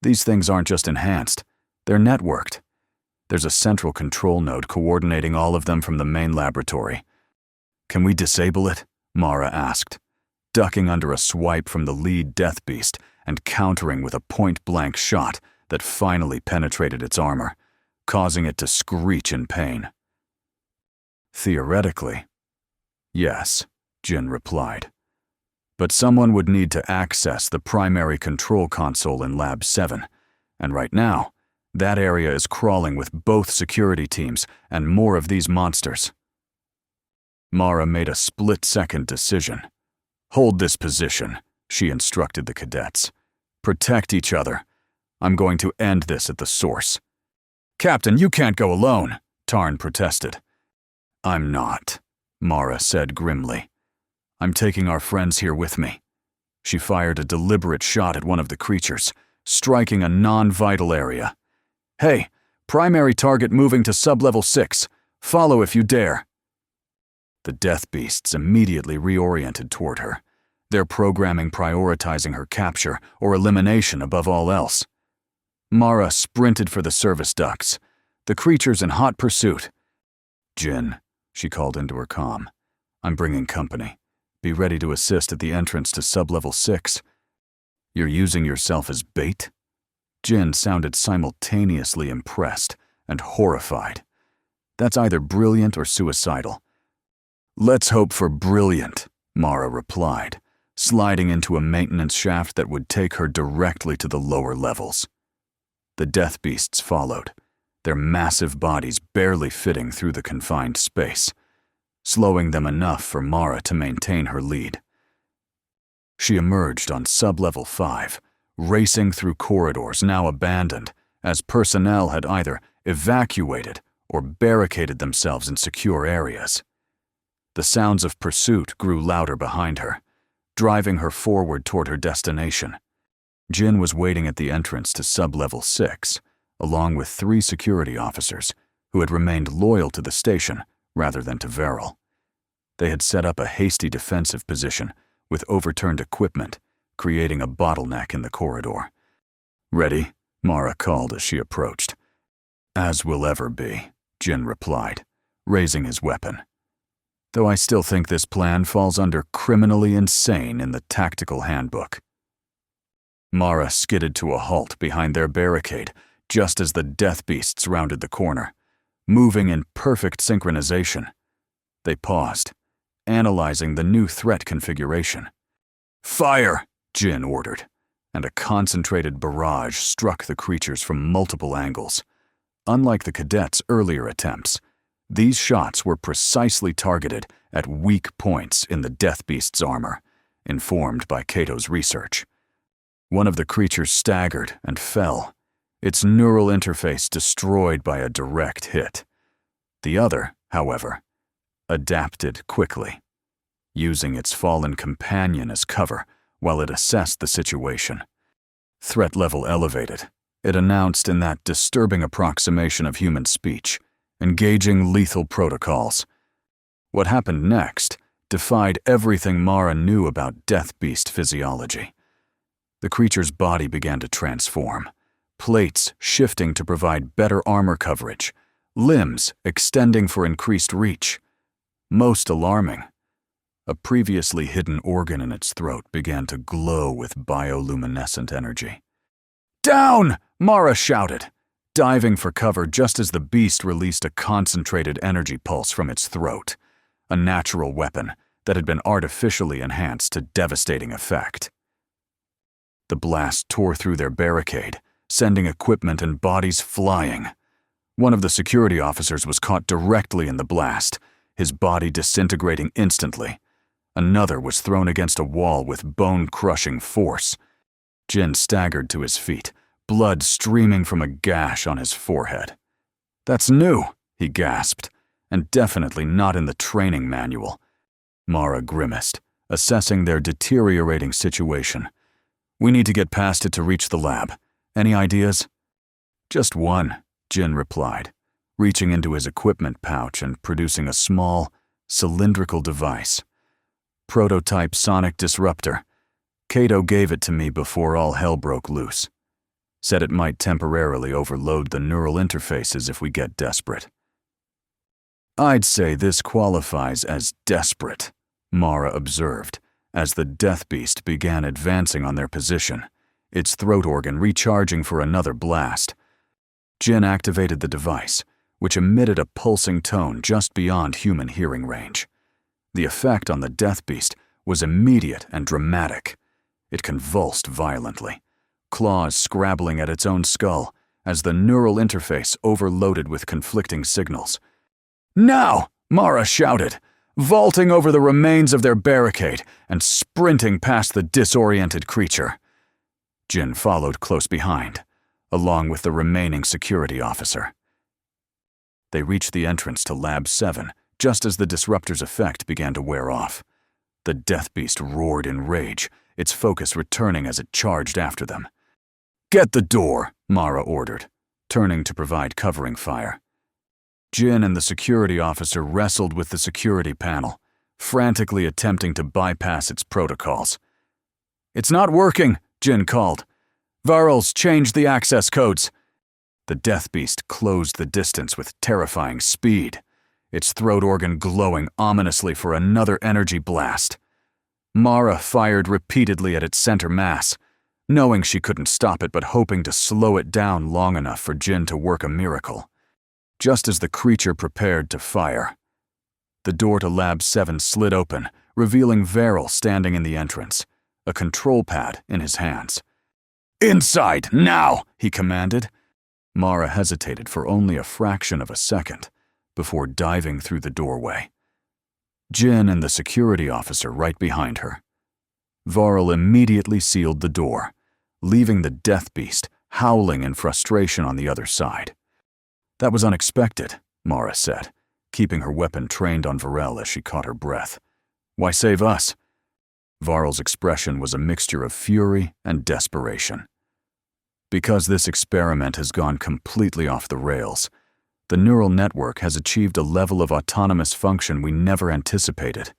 These things aren't just enhanced, they're networked. There's a central control node coordinating all of them from the main laboratory." "Can we disable it?" Mara asked, ducking under a swipe from the lead death beast and countering with a point-blank shot that finally penetrated its armor, causing it to screech in pain. "Theoretically, yes," Jin replied. "But someone would need to access the primary control console in Lab 7, and right now, that area is crawling with both security teams and more of these monsters." Mara made a split-second decision. "Hold this position," she instructed the cadets. "Protect each other. I'm going to end this at the source." "Captain, you can't go alone," Tarn protested. "I'm not," Mara said grimly. "I'm taking our friends here with me." She fired a deliberate shot at one of the creatures, striking a non-vital area. "Hey, primary target moving to sub-level 6. Follow if you dare." The death beasts immediately reoriented toward her, their programming prioritizing her capture or elimination above all else. Mara sprinted for the service ducts, the creatures in hot pursuit. "Jin," she called into her comm, "I'm bringing company. Be ready to assist at the entrance to sub-level 6. "You're using yourself as bait?" Jin sounded simultaneously impressed and horrified. "That's either brilliant or suicidal." "Let's hope for brilliant," Mara replied, sliding into a maintenance shaft that would take her directly to the lower levels. The death beasts followed, their massive bodies barely fitting through the confined space, slowing them enough for Mara to maintain her lead. She emerged on sub-level 5, racing through corridors now abandoned, as personnel had either evacuated or barricaded themselves in secure areas. The sounds of pursuit grew louder behind her, driving her forward toward her destination. Jin was waiting at the entrance to sub-level 6, along with 3 security officers who had remained loyal to the station, rather than to Varel. They had set up a hasty defensive position with overturned equipment, creating a bottleneck in the corridor. "Ready?" Mara called as she approached. "As will ever be," Jin replied, raising his weapon. "Though I still think this plan falls under criminally insane in the tactical handbook." Mara skidded to a halt behind their barricade just as the death beasts rounded the corner, moving in perfect synchronization. They paused, analyzing the new threat configuration. "Fire!" Jin ordered, and a concentrated barrage struck the creatures from multiple angles. Unlike the cadets' earlier attempts, these shots were precisely targeted at weak points in the death beast's armor, informed by Cato's research. One of the creatures staggered and fell, its neural interface destroyed by a direct hit. The other, however, adapted quickly, using its fallen companion as cover while it assessed the situation. Threat level elevated, it announced in that disturbing approximation of human speech, engaging lethal protocols. What happened next defied everything Mara knew about death beast physiology. The creature's body began to transform, plates shifting to provide better armor coverage, limbs extending for increased reach. Most alarming, a previously hidden organ in its throat began to glow with bioluminescent energy. "Down!" Mara shouted, diving for cover just as the beast released a concentrated energy pulse from its throat, a natural weapon that had been artificially enhanced to devastating effect. The blast tore through their barricade, sending equipment and bodies flying. One of the security officers was caught directly in the blast, his body disintegrating instantly. Another was thrown against a wall with bone-crushing force. Jin staggered to his feet, blood streaming from a gash on his forehead. "That's new," he gasped, "and definitely not in the training manual." Mara grimaced, assessing their deteriorating situation. "We need to get past it to reach the lab. Any ideas?" "Just one," Jin replied, reaching into his equipment pouch and producing a small, cylindrical device. "Prototype sonic disruptor. Cato gave it to me before all hell broke loose. Said it might temporarily overload the neural interfaces if we get desperate." "I'd say this qualifies as desperate," Mara observed, as the death beast began advancing on their position, its throat organ recharging for another blast. Jin activated the device, which emitted a pulsing tone just beyond human hearing range. The effect on the death beast was immediate and dramatic. It convulsed violently, claws scrabbling at its own skull as the neural interface overloaded with conflicting signals. "Now!" Mara shouted, vaulting over the remains of their barricade and sprinting past the disoriented creature. Jin followed close behind, along with the remaining security officer. They reached the entrance to Lab 7 just as the disruptor's effect began to wear off. The death beast roared in rage, its focus returning as it charged after them. "Get the door," Mara ordered, turning to provide covering fire. Jin and the security officer wrestled with the security panel, frantically attempting to bypass its protocols. "It's not working," Jin called. "Varel's changed the access codes." The death beast closed the distance with terrifying speed, its throat organ glowing ominously for another energy blast. Mara fired repeatedly at its center mass, knowing she couldn't stop it but hoping to slow it down long enough for Jin to work a miracle. Just as the creature prepared to fire, the door to Lab 7 slid open, revealing Varel standing in the entrance, a control pad in his hands. "Inside, now!" he commanded. Mara hesitated for only a fraction of a second before diving through the doorway. Jin and the security officer right behind her. Varel immediately sealed the door, leaving the death beast howling in frustration on the other side. "That was unexpected," Mara said, keeping her weapon trained on Varel as she caught her breath. "Why save us?" Varel's expression was a mixture of fury and desperation. "Because this experiment has gone completely off the rails. The neural network has achieved a level of autonomous function we never anticipated.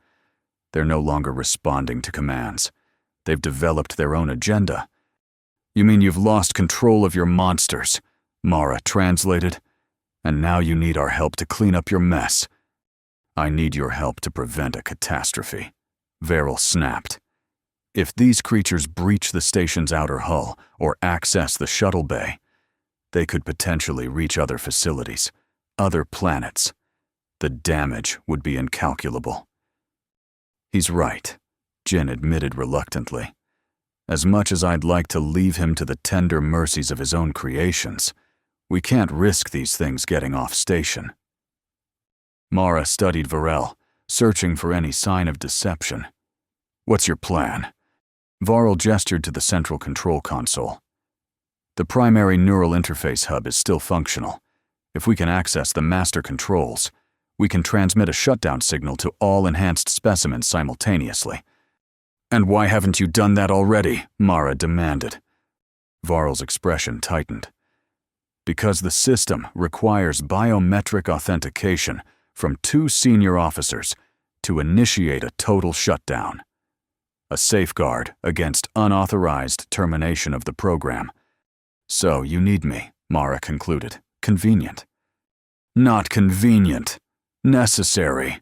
They're no longer responding to commands. They've developed their own agenda. You mean you've lost control of your monsters? Mara translated. And now you need our help to clean up your mess. I need your help to prevent a catastrophe. Varel snapped. If these creatures breach the station's outer hull or access the shuttle bay, they could potentially reach other facilities, other planets. The damage would be incalculable. He's right, Jin admitted reluctantly. As much as I'd like to leave him to the tender mercies of his own creations, we can't risk these things getting off station. Mara studied Varel, searching for any sign of deception. What's your plan? Varel gestured to the central control console. The primary neural interface hub is still functional. If we can access the master controls, we can transmit a shutdown signal to all enhanced specimens simultaneously. And why haven't you done that already? Mara demanded. Varel's expression tightened. Because the system requires biometric authentication from 2 senior officers to initiate a total shutdown. A safeguard against unauthorized termination of the program. So you need me, Mara concluded. Convenient. Not convenient. Necessary,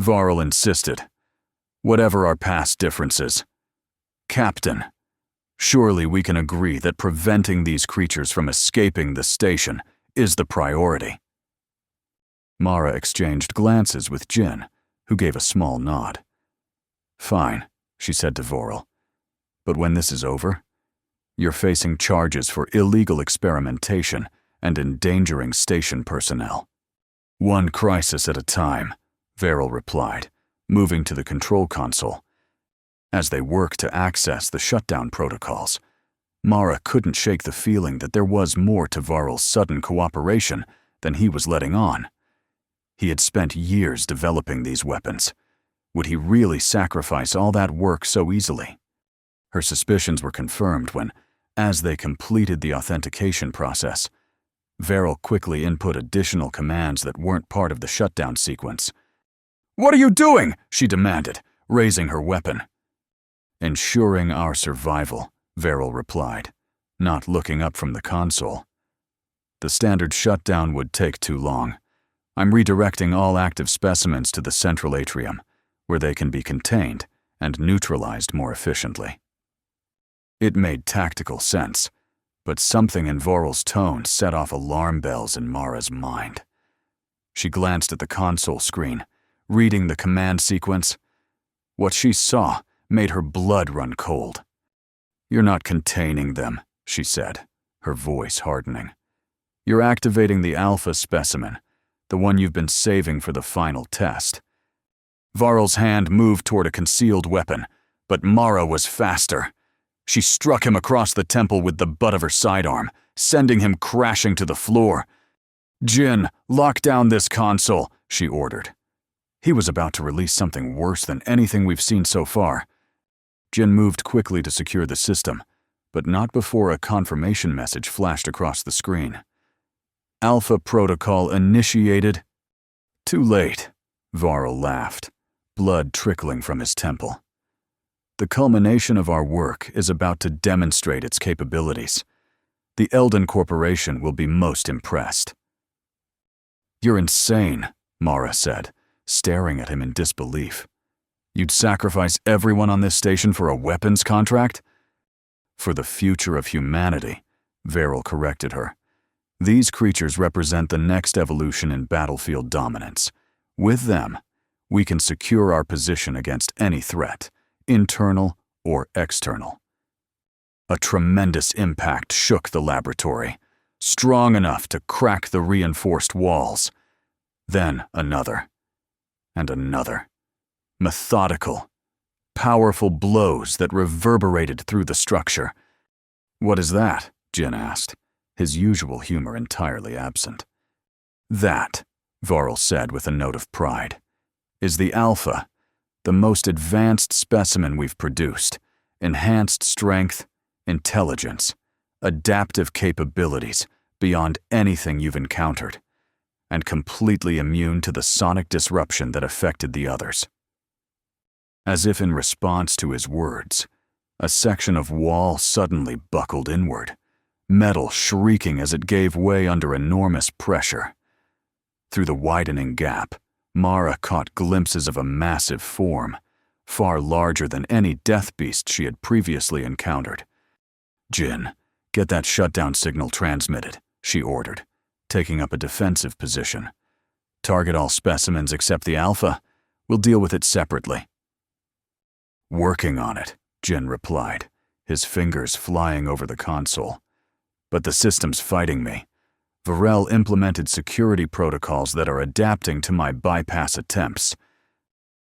Varel insisted. Whatever our past differences. Captain, surely we can agree that preventing these creatures from escaping the station is the priority. Mara exchanged glances with Jin, who gave a small nod. Fine, she said to Varel. But when this is over, you're facing charges for illegal experimentation and endangering station personnel. One crisis at a time, Varel replied, moving to the control console. As they worked to access the shutdown protocols, Mara couldn't shake the feeling that there was more to Varel's sudden cooperation than he was letting on. He had spent years developing these weapons. Would he really sacrifice all that work so easily? Her suspicions were confirmed when, as they completed the authentication process, Varel quickly input additional commands that weren't part of the shutdown sequence. "What are you doing?" she demanded, raising her weapon. "Ensuring our survival," Varel replied, not looking up from the console. "The standard shutdown would take too long. I'm redirecting all active specimens to the central atrium, where they can be contained and neutralized more efficiently." It made tactical sense, but something in Varel's tone set off alarm bells in Mara's mind. She glanced at the console screen, reading the command sequence. What she saw made her blood run cold. "You're not containing them," she said, her voice hardening. "You're activating the alpha specimen, the one you've been saving for the final test." Varel's hand moved toward a concealed weapon, but Mara was faster. She struck him across the temple with the butt of her sidearm, sending him crashing to the floor. "Jin, lock down this console," she ordered. He was about to release something worse than anything we've seen so far. Jin moved quickly to secure the system, but not before a confirmation message flashed across the screen. "Alpha protocol initiated." "Too late," Varel laughed, blood trickling from his temple. "The culmination of our work is about to demonstrate its capabilities. The Eldon Corporation will be most impressed." "You're insane," Mara said, staring at him in disbelief. "You'd sacrifice everyone on this station for a weapons contract?" "For the future of humanity," Varel corrected her. "These creatures represent the next evolution in battlefield dominance. With them, we can secure our position against any threat, internal or external." A tremendous impact shook the laboratory, strong enough to crack the reinforced walls. Then another, and another. Methodical, powerful blows that reverberated through the structure. "What is that?" Jin asked, his usual humor entirely absent. "That," Varel said with a note of pride, "is the Alpha, the most advanced specimen we've produced. Enhanced strength, intelligence, adaptive capabilities beyond anything you've encountered. and completely immune to the sonic disruption that affected the others. As if in response to his words, a section of wall suddenly buckled inward, metal shrieking as it gave way under enormous pressure. Through the widening gap, Mara caught glimpses of a massive form, far larger than any death beast she had previously encountered. "Jin, get that shutdown signal transmitted," she ordered, taking up a defensive position. "Target all specimens except the Alpha. We'll deal with it separately." "Working on it," Jin replied, his fingers flying over the console. "But the system's fighting me. Varel implemented security protocols that are adapting to my bypass attempts."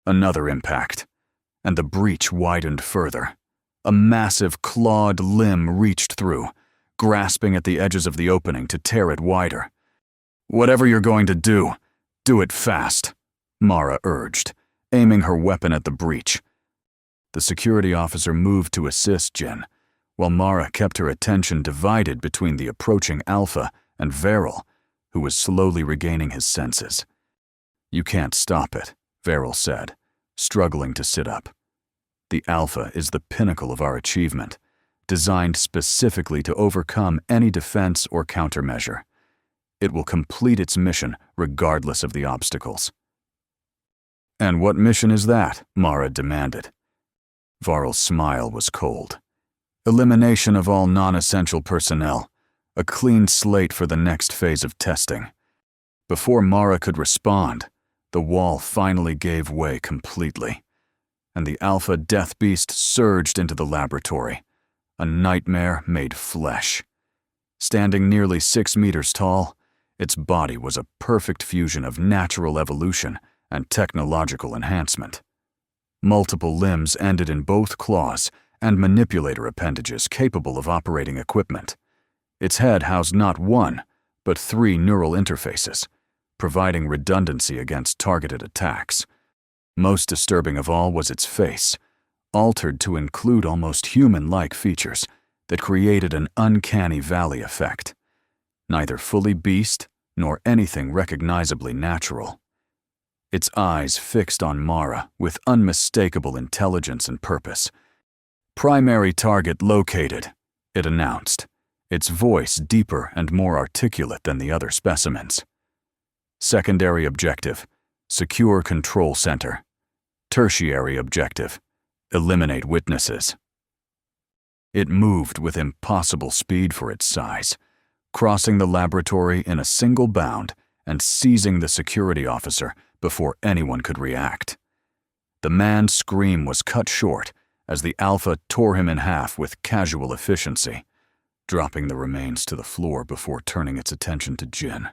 Another impact, and the breach widened further. A massive clawed limb reached through, grasping at the edges of the opening to tear it wider. "Whatever you're going to do it fast," Mara urged, aiming her weapon at the breach. The security officer moved to assist Jin, while Mara kept her attention divided between the approaching Alpha and Varel, who was slowly regaining his senses. "You can't stop it," Varel said, struggling to sit up. "The Alpha is the pinnacle of our achievement, designed specifically to overcome any defense or countermeasure. It will complete its mission regardless of the obstacles." "And what mission is that?" Mara demanded. Varel's smile was cold. "Elimination of all non-essential personnel. A clean slate for the next phase of testing." Before Mara could respond, the wall finally gave way completely, and the Alpha Death Beast surged into the laboratory, a nightmare made flesh. Standing nearly 6 meters tall, its body was a perfect fusion of natural evolution and technological enhancement. Multiple limbs ended in both claws and manipulator appendages capable of operating equipment. Its head housed not one, but 3 neural interfaces, providing redundancy against targeted attacks. Most disturbing of all was its face, altered to include almost human-like features that created an uncanny valley effect. Neither fully beast nor anything recognizably natural. Its eyes fixed on Mara with unmistakable intelligence and purpose. "Primary target located," it announced, its voice deeper and more articulate than the other specimens. "Secondary objective, secure control center. Tertiary objective, eliminate witnesses." It moved with impossible speed for its size, crossing the laboratory in a single bound and seizing the security officer before anyone could react. The man's scream was cut short as the Alpha tore him in half with casual efficiency, dropping the remains to the floor before turning its attention to Jin.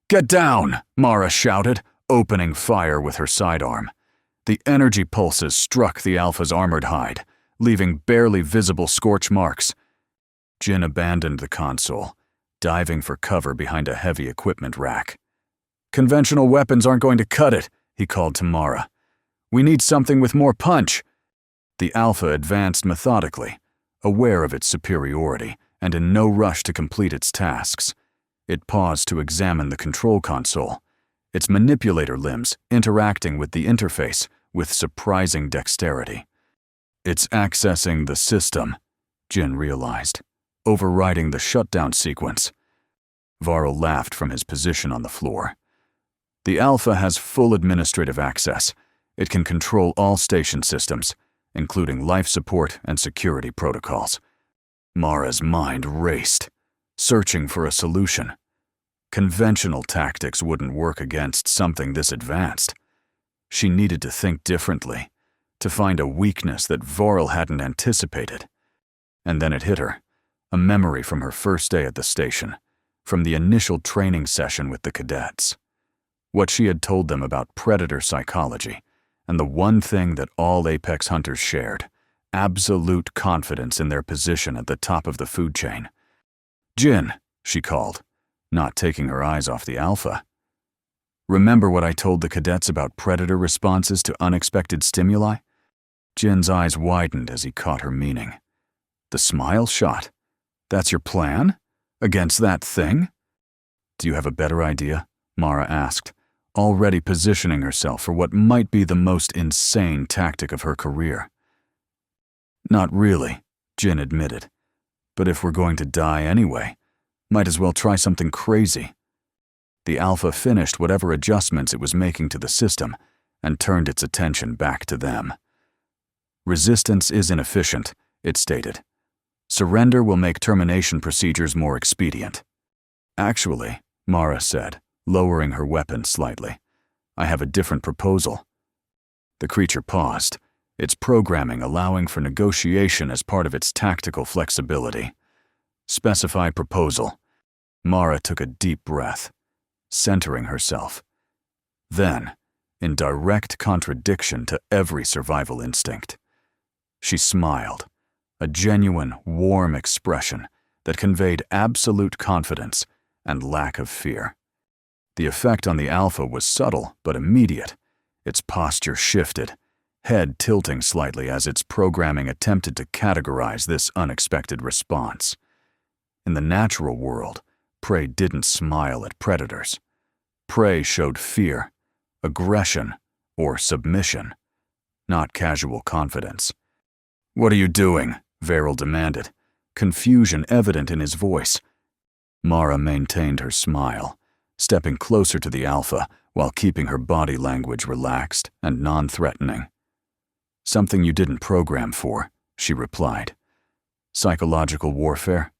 "Get down!" Mara shouted, opening fire with her sidearm. The energy pulses struck the Alpha's armored hide, leaving barely visible scorch marks. Jin abandoned the console, diving for cover behind a heavy equipment rack. "Conventional weapons aren't going to cut it," he called to Mara. "We need something with more punch." The Alpha advanced methodically, aware of its superiority and in no rush to complete its tasks. It paused to examine the control console, its manipulator limbs interacting with the interface with surprising dexterity. "It's accessing the system," Jin realized, overriding the shutdown sequence. Varel laughed from his position on the floor. "The Alpha has full administrative access. It can control all station systems, including life support and security protocols." Mara's mind raced, searching for a solution. Conventional tactics wouldn't work against something this advanced. She needed to think differently, to find a weakness that Varel hadn't anticipated. And then it hit her, a memory from her first day at the station, from the initial training session with the cadets. What she had told them about predator psychology, and the one thing that all apex hunters shared, absolute confidence in their position at the top of the food chain. "Jin," she called, not taking her eyes off the Alpha. "Remember what I told the cadets about predator responses to unexpected stimuli?" Jin's eyes widened as he caught her meaning. "The smile shot? That's your plan? Against that thing?" "Do you have a better idea?" Mara asked, already positioning herself for what might be the most insane tactic of her career. Not really, Jin admitted. But if we're going to die anyway, might as well try something crazy. The Alpha finished whatever adjustments it was making to the system and turned its attention back to them. Resistance is inefficient, it stated. Surrender will make termination procedures more expedient. Actually, Mara said, lowering her weapon slightly, I have a different proposal. The creature paused, its programming allowing for negotiation as part of its tactical flexibility. Specify proposal. Mara took a deep breath, centering herself. Then, in direct contradiction to every survival instinct, she smiled, a genuine, warm expression that conveyed absolute confidence and lack of fear. The effect on the Alpha was subtle but immediate. Its posture shifted, head tilting slightly as its programming attempted to categorize this unexpected response. In the natural world, prey didn't smile at predators. Prey showed fear, aggression, or submission, not casual confidence. "What are you doing?" Varel demanded, confusion evident in his voice. Mara maintained her smile, stepping closer to the Alpha while keeping her body language relaxed and non-threatening. "Something you didn't program for," she replied. "Psychological warfare?"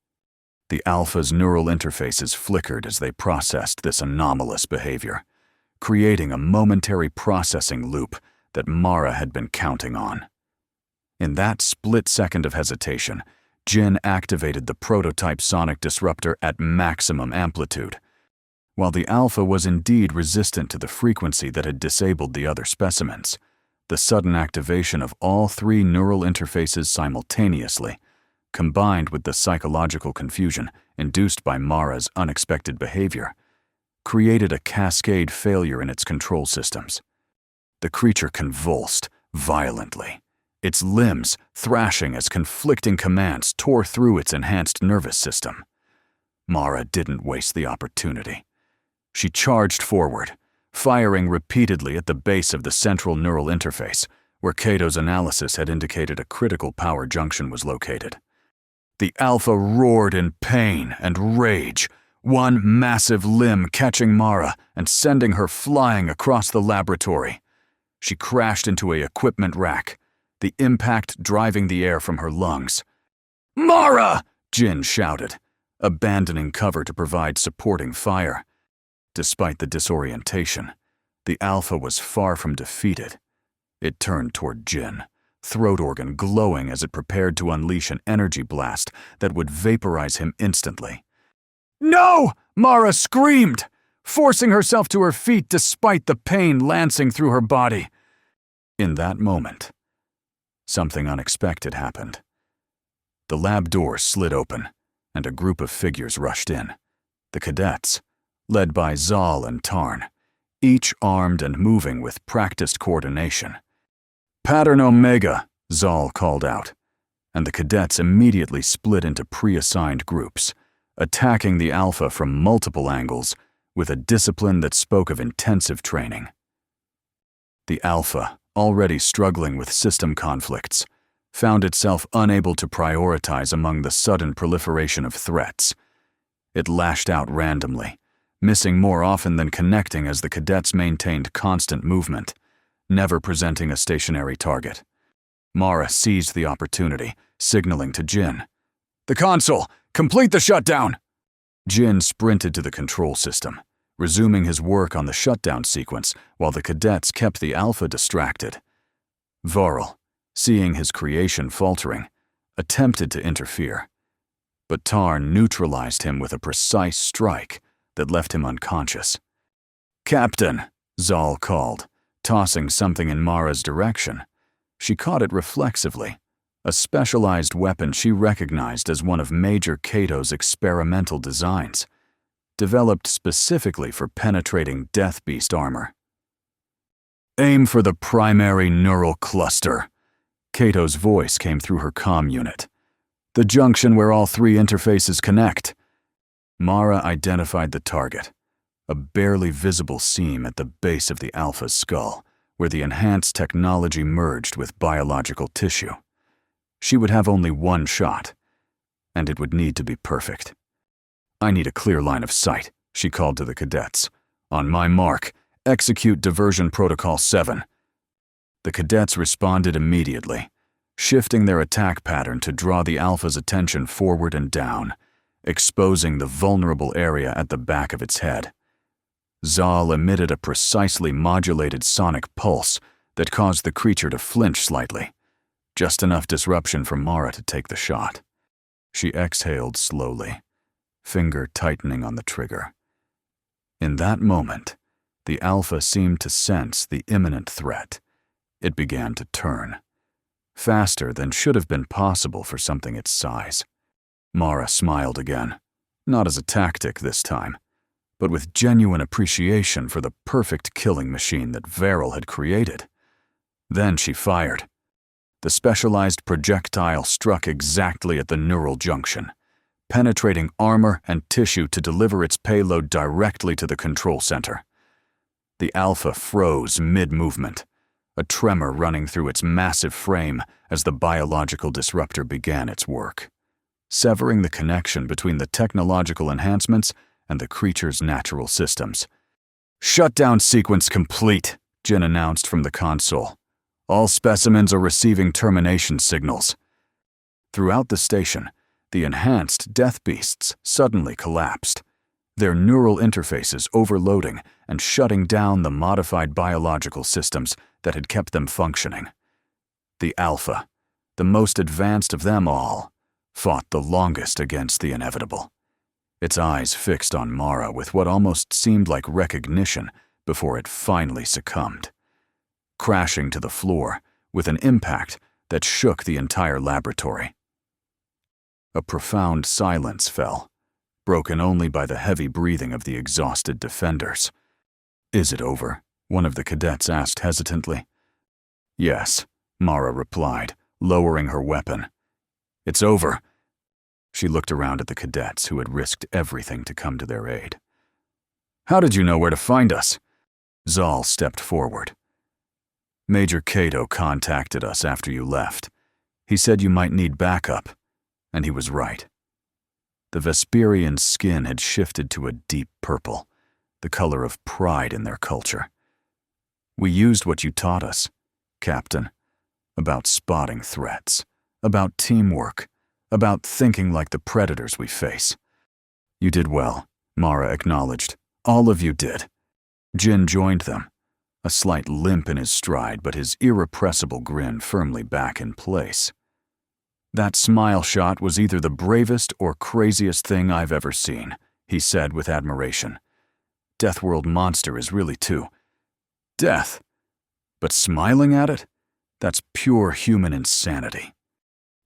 The Alpha's neural interfaces flickered as they processed this anomalous behavior, creating a momentary processing loop that Mara had been counting on. In that split second of hesitation, Jin activated the prototype sonic disruptor at maximum amplitude. While the Alpha was indeed resistant to the frequency that had disabled the other specimens, the sudden activation of all three neural interfaces simultaneously, combined with the psychological confusion induced by Mara's unexpected behavior, created a cascade failure in its control systems. The creature convulsed violently, its limbs thrashing as conflicting commands tore through its enhanced nervous system. Mara didn't waste the opportunity. She charged forward, firing repeatedly at the base of the central neural interface, where Kato's analysis had indicated a critical power junction was located. The Alpha roared in pain and rage, one massive limb catching Mara and sending her flying across the laboratory. She crashed into an equipment rack, the impact driving the air from her lungs. "Mara!" Jin shouted, abandoning cover to provide supporting fire. Despite the disorientation, the Alpha was far from defeated. It turned toward Jin, throat organ glowing as it prepared to unleash an energy blast that would vaporize him instantly. "No!" Mara screamed, forcing herself to her feet despite the pain lancing through her body. In that moment, something unexpected happened. The lab door slid open, and a group of figures rushed in. The cadets, led by Zal and Tarn, each armed and moving with practiced coordination. "Pattern Omega," Zal called out, and the cadets immediately split into pre-assigned groups, attacking the Alpha from multiple angles with a discipline that spoke of intensive training. The Alpha, already struggling with system conflicts, found itself unable to prioritize among the sudden proliferation of threats. It lashed out randomly, missing more often than connecting as the cadets maintained constant movement, never presenting a stationary target. Mara seized the opportunity, signaling to Jin. "The console! Complete the shutdown!" Jin sprinted to the control system, resuming his work on the shutdown sequence while the cadets kept the Alpha distracted. Varel, seeing his creation faltering, attempted to interfere, but Tarn neutralized him with a precise strike that left him unconscious. "Captain," Zal called, tossing something in Mara's direction. She caught it reflexively, a specialized weapon she recognized as one of Major Kato's experimental designs, developed specifically for penetrating Death Beast armor. "Aim for the primary neural cluster," Kato's voice came through her comm unit. "The junction where all three interfaces connect." Mara identified the target, a barely visible seam at the base of the Alpha's skull, where the enhanced technology merged with biological tissue. She would have only one shot, and it would need to be perfect. "I need a clear line of sight," she called to the cadets. "On my mark, execute Diversion Protocol 7. The cadets responded immediately, shifting their attack pattern to draw the Alpha's attention forward and down, exposing the vulnerable area at the back of its head. Zal emitted a precisely modulated sonic pulse that caused the creature to flinch slightly, just enough disruption for Mara to take the shot. She exhaled slowly, finger tightening on the trigger. In that moment, the Alpha seemed to sense the imminent threat. It began to turn, faster than should have been possible for something its size. Mara smiled again, not as a tactic this time, but with genuine appreciation for the perfect killing machine that Varel had created. Then she fired. The specialized projectile struck exactly at the neural junction, penetrating armor and tissue to deliver its payload directly to the control center. The Alpha froze mid-movement, a tremor running through its massive frame as the biological disruptor began its work, severing the connection between the technological enhancements and the creature's natural systems. "Shutdown sequence complete," Jin announced from the console. "All specimens are receiving termination signals." Throughout the station, the enhanced death beasts suddenly collapsed, their neural interfaces overloading and shutting down the modified biological systems that had kept them functioning. The Alpha, the most advanced of them all, fought the longest against the inevitable, its eyes fixed on Mara with what almost seemed like recognition before it finally succumbed, crashing to the floor with an impact that shook the entire laboratory. A profound silence fell, broken only by the heavy breathing of the exhausted defenders. "Is it over?" one of the cadets asked hesitantly. "Yes," Mara replied, lowering her weapon. "It's over." She looked around at the cadets who had risked everything to come to their aid. "How did you know where to find us?" Zal stepped forward. "Major Cato contacted us after you left. He said you might need backup, and he was right." The Vesperian's skin had shifted to a deep purple, the color of pride in their culture. "We used what you taught us, Captain, about spotting threats, about teamwork, about thinking like the predators we face." "You did well," Mara acknowledged. "All of you did." Jin joined them, a slight limp in his stride but his irrepressible grin firmly back in place. "That smile shot was either the bravest or craziest thing I've ever seen," he said with admiration. "Deathworld monster is really too. Death. But smiling at it? That's pure human insanity."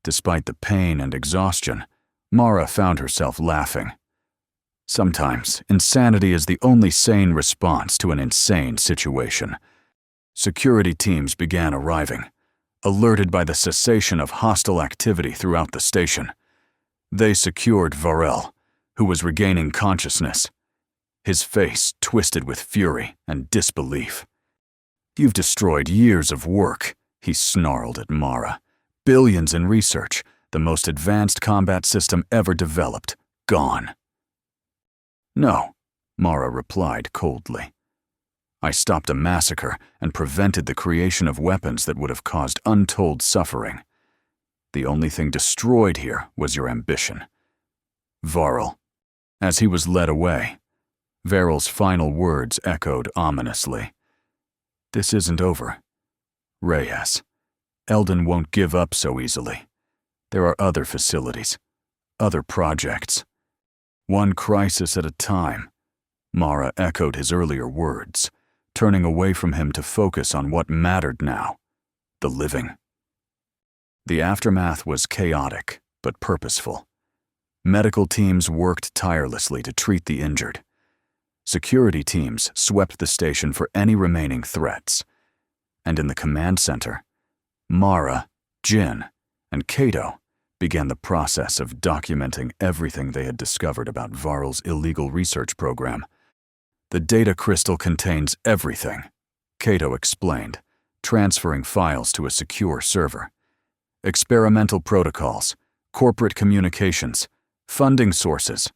Despite the pain and exhaustion, Mara found herself laughing. Sometimes, insanity is the only sane response to an insane situation. Security teams began arriving, alerted by the cessation of hostile activity throughout the station. They secured Varel, who was regaining consciousness, his face twisted with fury and disbelief. "You've destroyed years of work," he snarled at Mara. "Billions in research, the most advanced combat system ever developed, gone." "No," Mara replied coldly. "I stopped a massacre and prevented the creation of weapons that would have caused untold suffering. The only thing destroyed here was your ambition." Varel. As he was led away, Varel's final words echoed ominously. "This isn't over. Reyes, Eldon won't give up so easily. There are other facilities, other projects. One crisis at a time." Mara echoed his earlier words, turning away from him to focus on what mattered now: the living. The aftermath was chaotic, but purposeful. Medical teams worked tirelessly to treat the injured. Security teams swept the station for any remaining threats. And in the command center, Mara, Jin, and Cato began the process of documenting everything they had discovered about Varel's illegal research program. The data crystal contains everything, Cato explained, transferring files to a secure server. Experimental protocols, corporate communications, funding sources,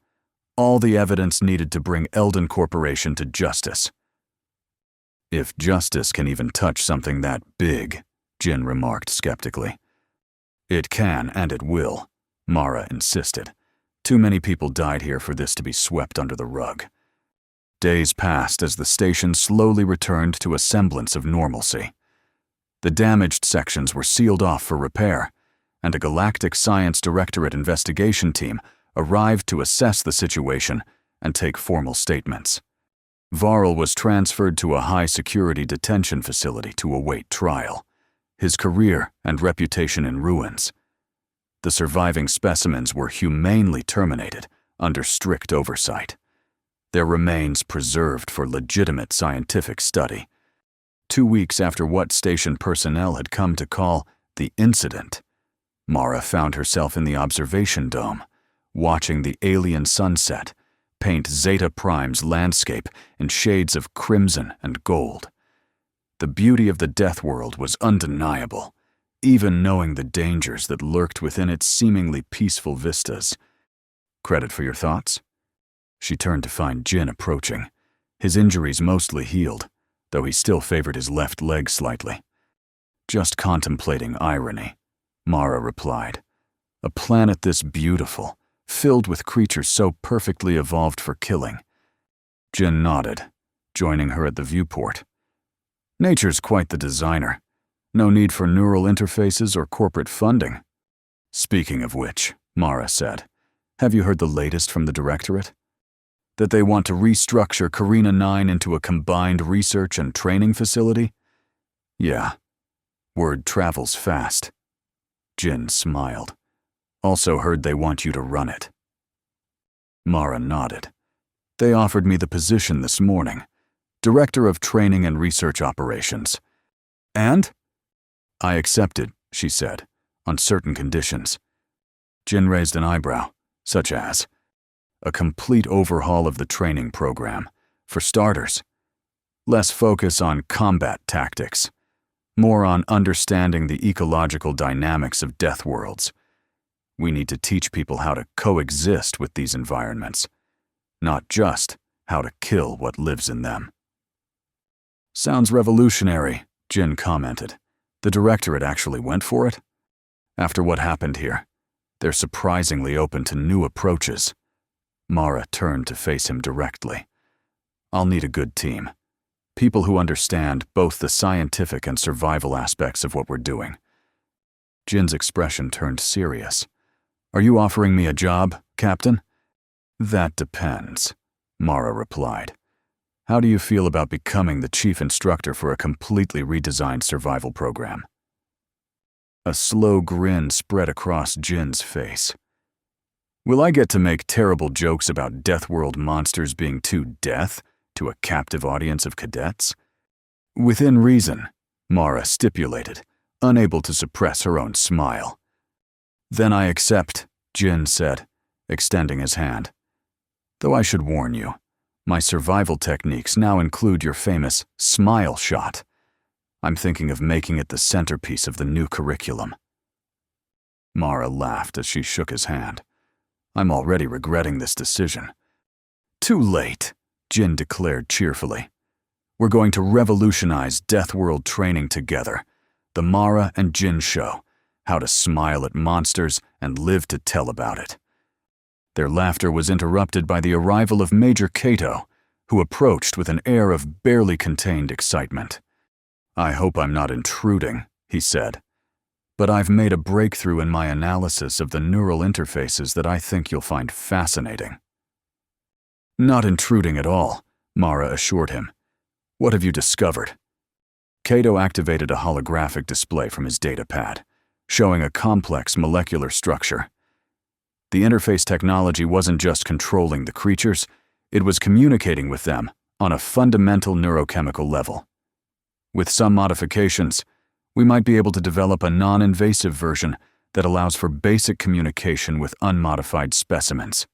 all the evidence needed to bring Eldon Corporation to justice. If justice can even touch something that big, Jin remarked skeptically. It can and it will, Mara insisted. Too many people died here for this to be swept under the rug. Days passed as the station slowly returned to a semblance of normalcy. The damaged sections were sealed off for repair, and a Galactic Science Directorate investigation team arrived to assess the situation and take formal statements. Varl was transferred to a high-security detention facility to await trial, his career and reputation in ruins. The surviving specimens were humanely terminated under strict oversight, their remains preserved for legitimate scientific study. 2 weeks after what station personnel had come to call the incident, Mara found herself in the observation dome, watching the alien sunset paint Zeta Prime's landscape in shades of crimson and gold. The beauty of the Deathworld was undeniable, even knowing the dangers that lurked within its seemingly peaceful vistas. Credit for your thoughts? She turned to find Jin approaching, his injuries mostly healed, though he still favored his left leg slightly. Just contemplating irony, Mara replied. A planet this beautiful, filled with creatures so perfectly evolved for killing. Jin nodded, joining her at the viewport. Nature's quite the designer. No need for neural interfaces or corporate funding. Speaking of which, Mara said, have you heard the latest from the Directorate? That they want to restructure Carina 9 into a combined research and training facility? Yeah. Word travels fast. Jin smiled. Also heard they want you to run it. Mara nodded. They offered me the position this morning, Director of Training and Research Operations. And? I accepted, she said, on certain conditions. Jin raised an eyebrow, such as a complete overhaul of the training program, for starters. Less focus on combat tactics, more on understanding the ecological dynamics of Deathworlds. We need to teach people how to coexist with these environments, not just how to kill what lives in them. Sounds revolutionary, Jin commented. The Directorate actually went for it? After what happened here, they're surprisingly open to new approaches. Mara turned to face him directly. I'll need a good team. People who understand both the scientific and survival aspects of what we're doing. Jin's expression turned serious. Are you offering me a job, Captain? That depends, Mara replied. How do you feel about becoming the chief instructor for a completely redesigned survival program? A slow grin spread across Jin's face. Will I get to make terrible jokes about Deathworld monsters being too death to a captive audience of cadets? Within reason, Mara stipulated, unable to suppress her own smile. Then I accept, Jin said, extending his hand. Though I should warn you, my survival techniques now include your famous smile shot. I'm thinking of making it the centerpiece of the new curriculum. Mara laughed as she shook his hand. I'm already regretting this decision. Too late, Jin declared cheerfully. We're going to revolutionize Deathworld training together. The Mara and Jin show. How to smile at monsters and live to tell about it. Their laughter was interrupted by the arrival of Major Cato, who approached with an air of barely contained excitement. I hope I'm not intruding, he said, but I've made a breakthrough in my analysis of the neural interfaces that I think you'll find fascinating. Not intruding at all, Mara assured him. What have you discovered? Cato activated a holographic display from his datapad, showing a complex molecular structure. The interface technology wasn't just controlling the creatures, it was communicating with them on a fundamental neurochemical level. With some modifications, we might be able to develop a non-invasive version that allows for basic communication with unmodified specimens.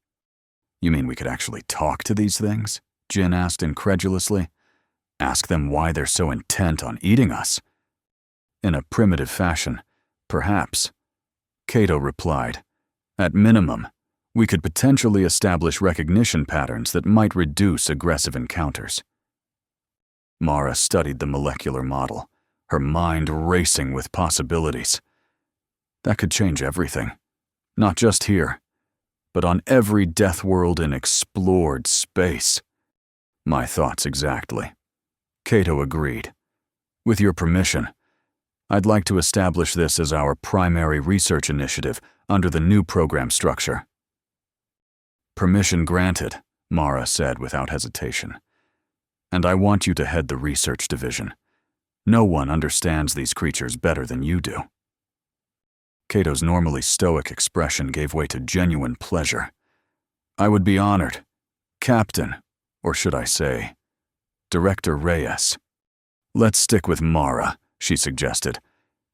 You mean we could actually talk to these things? Jin asked incredulously. Ask them why they're so intent on eating us. In a primitive fashion, perhaps. Cato replied, at minimum, we could potentially establish recognition patterns that might reduce aggressive encounters. Mara studied the molecular model, her mind racing with possibilities. That could change everything, not just here, but on every Deathworld in explored space. My thoughts exactly. Cato agreed. With your permission, I'd like to establish this as our primary research initiative under the new program structure. Permission granted, Mara said without hesitation. And I want you to head the research division. No one understands these creatures better than you do. Cato's normally stoic expression gave way to genuine pleasure. I would be honored. Captain, or should I say, Director Reyes. Let's stick with Mara, she suggested.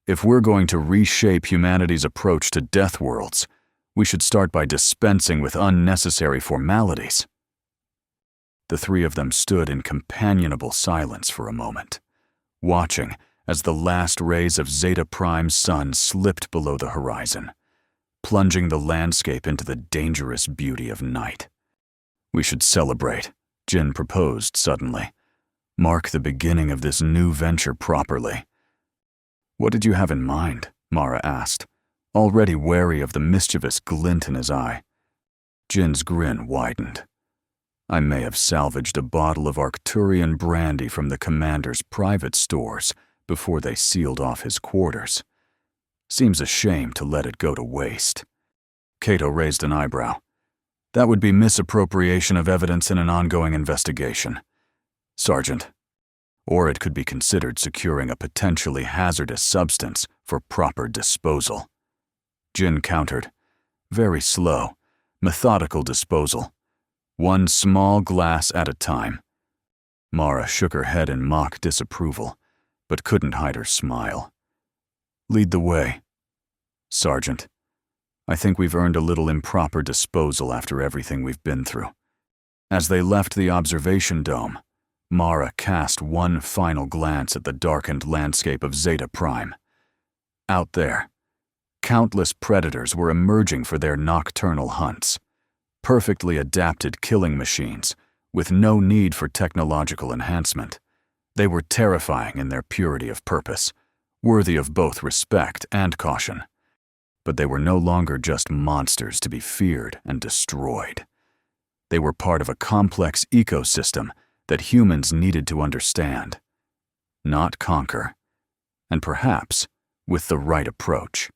If we're going to reshape humanity's approach to Deathworlds, we should start by dispensing with unnecessary formalities. The three of them stood in companionable silence for a moment, watching as the last rays of Zeta Prime's sun slipped below the horizon, plunging the landscape into the dangerous beauty of night. We should celebrate, Jin proposed suddenly. Mark the beginning of this new venture properly. What did you have in mind? Mara asked, already wary of the mischievous glint in his eye. Jin's grin widened. I may have salvaged a bottle of Arcturian brandy from the commander's private stores before they sealed off his quarters. Seems a shame to let it go to waste. Cato raised an eyebrow. That would be misappropriation of evidence in an ongoing investigation, Sergeant. Or it could be considered securing a potentially hazardous substance for proper disposal. Jin countered. Very slow, methodical disposal. One small glass at a time. Mara shook her head in mock disapproval, but couldn't hide her smile. Lead the way. Sergeant, I think we've earned a little improper disposal after everything we've been through. As they left the observation dome, Mara cast one final glance at the darkened landscape of Zeta Prime. Out there, countless predators were emerging for their nocturnal hunts, perfectly adapted killing machines with no need for technological enhancement. They were terrifying in their purity of purpose, worthy of both respect and caution. But they were no longer just monsters to be feared and destroyed. They were part of a complex ecosystem that humans needed to understand, not conquer, and perhaps, with the right approach,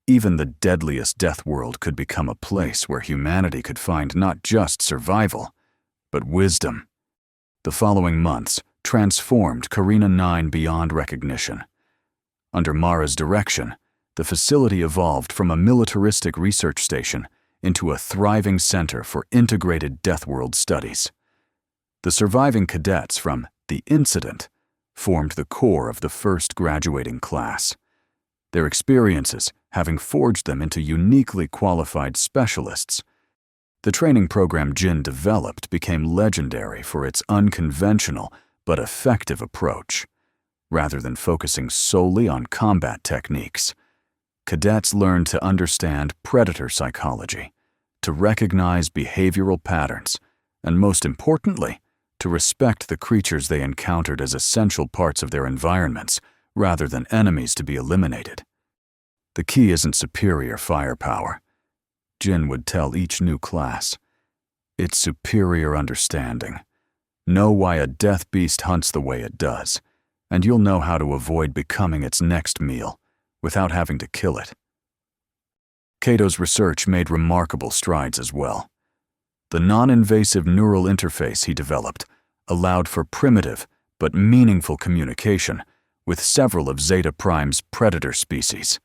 even the deadliest Deathworld could become a place where humanity could find not just survival, but wisdom. The following months transformed Carina 9 beyond recognition. Under Mara's direction, the facility evolved from a militaristic research station into a thriving center for integrated Deathworld studies. The surviving cadets from the incident formed the core of the first graduating class, their experiences having forged them into uniquely qualified specialists. The training program Jin developed became legendary for its unconventional but effective approach. Rather than focusing solely on combat techniques, cadets learned to understand predator psychology, to recognize behavioral patterns, and most importantly, to respect the creatures they encountered as essential parts of their environments rather than enemies to be eliminated. The key isn't superior firepower, Jin would tell each new class. It's superior understanding. Know why a death beast hunts the way it does, and you'll know how to avoid becoming its next meal without having to kill it. Cato's research made remarkable strides as well. The non-invasive neural interface he developed allowed for primitive but meaningful communication with several of Zeta Prime's predator species.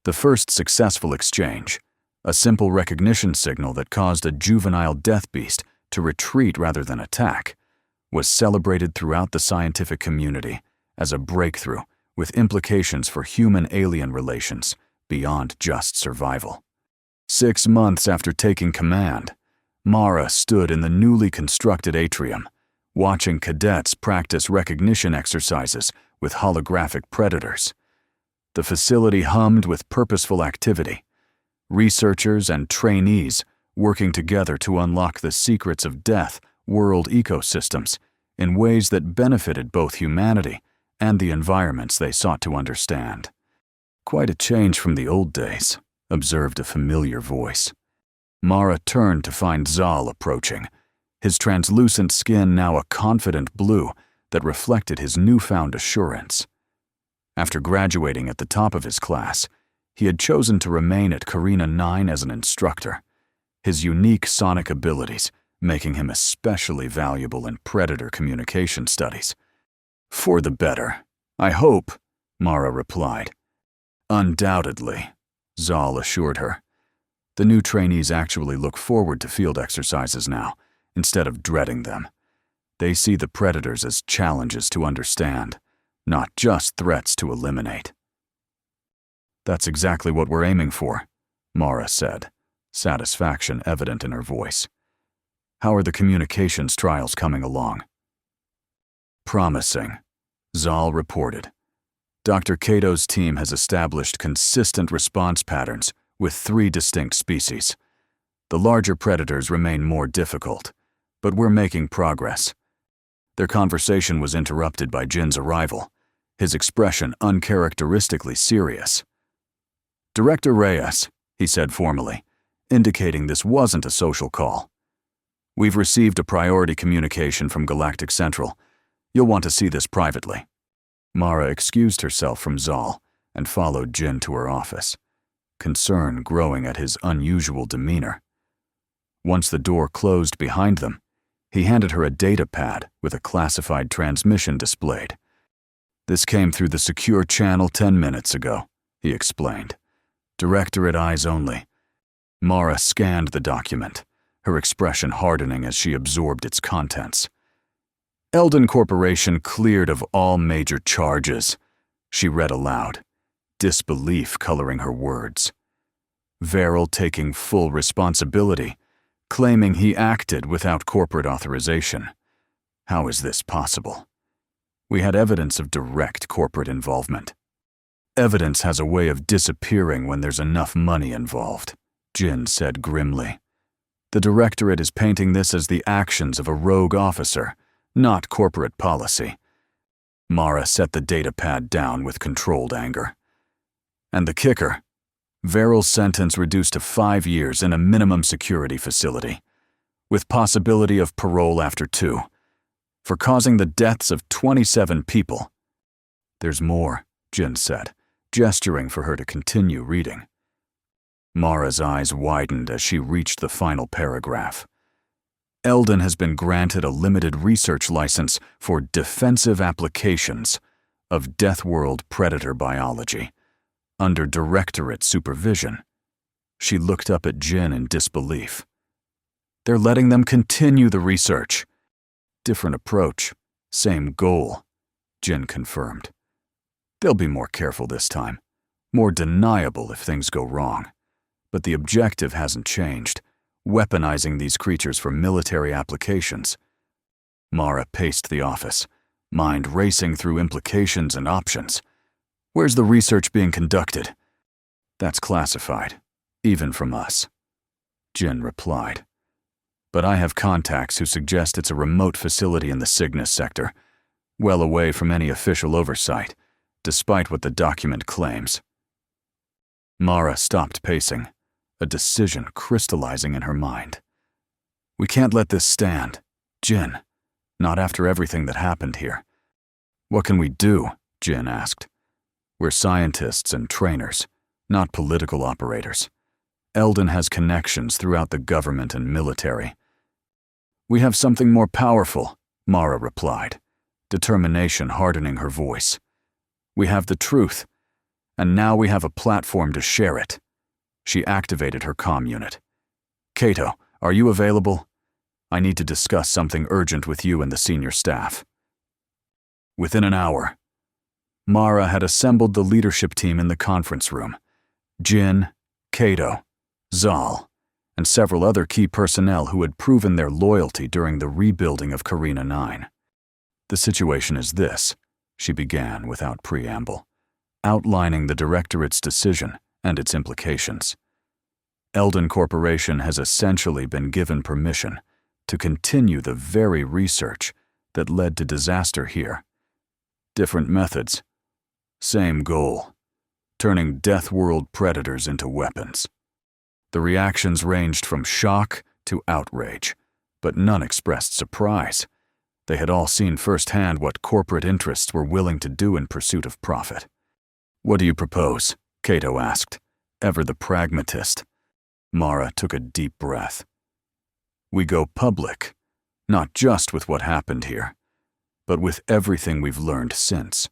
The first successful exchange, a simple recognition signal that caused a juvenile death beast to retreat rather than attack, was celebrated throughout the scientific community as a breakthrough with implications for human-alien relations beyond just survival. 6 months after taking command, Mara stood in the newly constructed atrium, watching cadets practice recognition exercises with holographic predators. The facility hummed with purposeful activity, researchers and trainees working together to unlock the secrets of death world ecosystems in ways that benefited both humanity and the environments they sought to understand. "Quite a change from the old days," observed a familiar voice. Mara turned to find Zal approaching, his translucent skin now a confident blue that reflected his newfound assurance. After graduating at the top of his class, he had chosen to remain at Carina 9 as an instructor, his unique sonic abilities making him especially valuable in predator communication studies. "For the better, I hope," Mara replied. "Undoubtedly," Zal assured her. The new trainees actually look forward to field exercises now, instead of dreading them. They see the predators as challenges to understand, not just threats to eliminate. "That's exactly what we're aiming for," Mara said, satisfaction evident in her voice. "How are the communications trials coming along?" "Promising," Zal reported. Dr. Cato's team has established consistent response patterns with 3 distinct species. The larger predators remain more difficult, but we're making progress. Their conversation was interrupted by Jin's arrival, his expression uncharacteristically serious. "Director Reyes," he said formally, indicating this wasn't a social call. "We've received a priority communication from Galactic Central. You'll want to see this privately." Mara excused herself from Zal and followed Jin to her office, concern growing at his unusual demeanor. Once the door closed behind them, he handed her a data pad with a classified transmission displayed. "This came through the secure channel 10 minutes ago," he explained. "Directorate eyes only." Mara scanned the document, her expression hardening as she absorbed its contents. "Eldon Corporation cleared of all major charges," she read aloud, disbelief coloring her words. "Verrill taking full responsibility, claiming he acted without corporate authorization. How is this possible? We had evidence of direct corporate involvement." "Evidence has a way of disappearing when there's enough money involved," Jin said grimly. "The Directorate is painting this as the actions of a rogue officer, not corporate policy." Mara set the data pad down with controlled anger. "And the kicker, Verrill's sentence reduced to 5 years in a minimum security facility, with possibility of parole after 2, for causing the deaths of 27 people. "There's more," Jin said, gesturing for her to continue reading. Mara's eyes widened as she reached the final paragraph. "Eldon has been granted a limited research license for defensive applications of Deathworld predator biology, under Directorate supervision." She looked up at Jin in disbelief. "They're letting them continue the research." "Different approach, same goal," Jin confirmed. "They'll be more careful this time, more deniable if things go wrong. But the objective hasn't changed, weaponizing these creatures for military applications." Mara paced the office, mind racing through implications and options. "Where's the research being conducted?" "That's classified, even from us," Jin replied. "But I have contacts who suggest it's a remote facility in the Cygnus sector, well away from any official oversight, despite what the document claims." Mara stopped pacing, a decision crystallizing in her mind. "We can't let this stand, Jin, not after everything that happened here." "What can we do?" Jin asked. "We're scientists and trainers, not political operators. Eldon has connections throughout the government and military." "We have something more powerful," Mara replied, determination hardening her voice. "We have the truth, and now we have a platform to share it." She activated her comm unit. "Cato, are you available? I need to discuss something urgent with you and the senior staff." Within an hour, Mara had assembled the leadership team in the conference room. Jin, Cato, Zal, and several other key personnel who had proven their loyalty during the rebuilding of Carina 9. The situation is this, she began without preamble, outlining the Directorate's decision and its implications. Eldon Corporation has essentially been given permission to continue the very research that led to disaster here. Different methods, same goal, turning Deathworld predators into weapons. The reactions ranged from shock to outrage, but none expressed surprise. They had all seen firsthand what corporate interests were willing to do in pursuit of profit. "What do you propose?" Cato asked, ever the pragmatist. Mara took a deep breath. "We go public, not just with what happened here, but with everything we've learned since.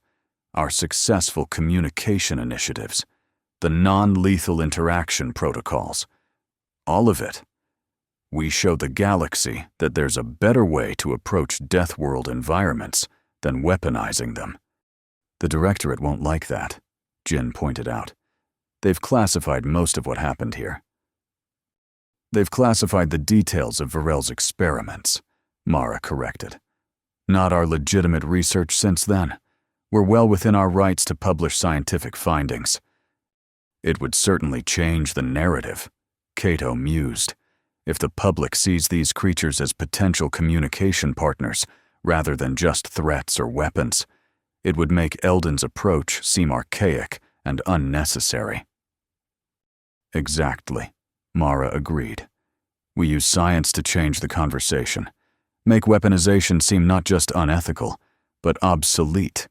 Our successful communication initiatives, the non-lethal interaction protocols, all of it. We show the galaxy that there's a better way to approach Deathworld environments than weaponizing them." "The Directorate won't like that," Jin pointed out. "They've classified most of what happened here." "They've classified the details of Varel's experiments," Mara corrected. "Not our legitimate research since then. We're well within our rights to publish scientific findings." "It would certainly change the narrative," Cato mused, "if the public sees these creatures as potential communication partners rather than just threats or weapons. It would make Eldon's approach seem archaic and unnecessary." "Exactly," Mara agreed. "We use science to change the conversation, make weaponization seem not just unethical, but obsolete."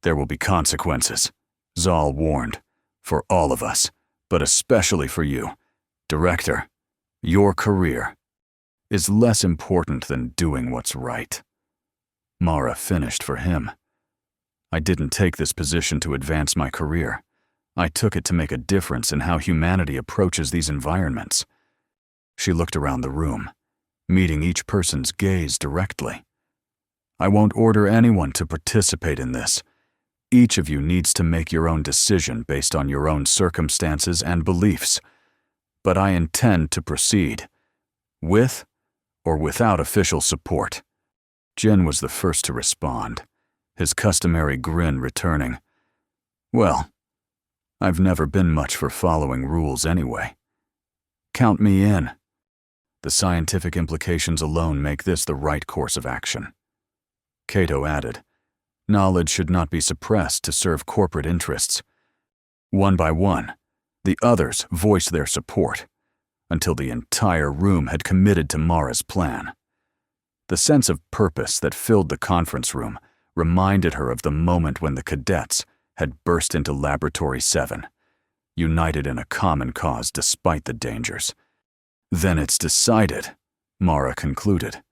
"There will be consequences," Zal warned, "for all of us, but especially for you. Director, your career is less important than doing what's right." Mara finished for him. "I didn't take this position to advance my career. I took it to make a difference in how humanity approaches these environments." She looked around the room, meeting each person's gaze directly. "I won't order anyone to participate in this. Each of you needs to make your own decision based on your own circumstances and beliefs. But I intend to proceed, with or without official support." Jin was the first to respond, his customary grin returning. "Well, I've never been much for following rules anyway. Count me in. The scientific implications alone make this the right course of action." Cato added, "Knowledge should not be suppressed to serve corporate interests." One by one, the others voiced their support, until the entire room had committed to Mara's plan. The sense of purpose that filled the conference room reminded her of the moment when the cadets had burst into Laboratory 7, united in a common cause despite the dangers. "Then it's decided," Mara concluded.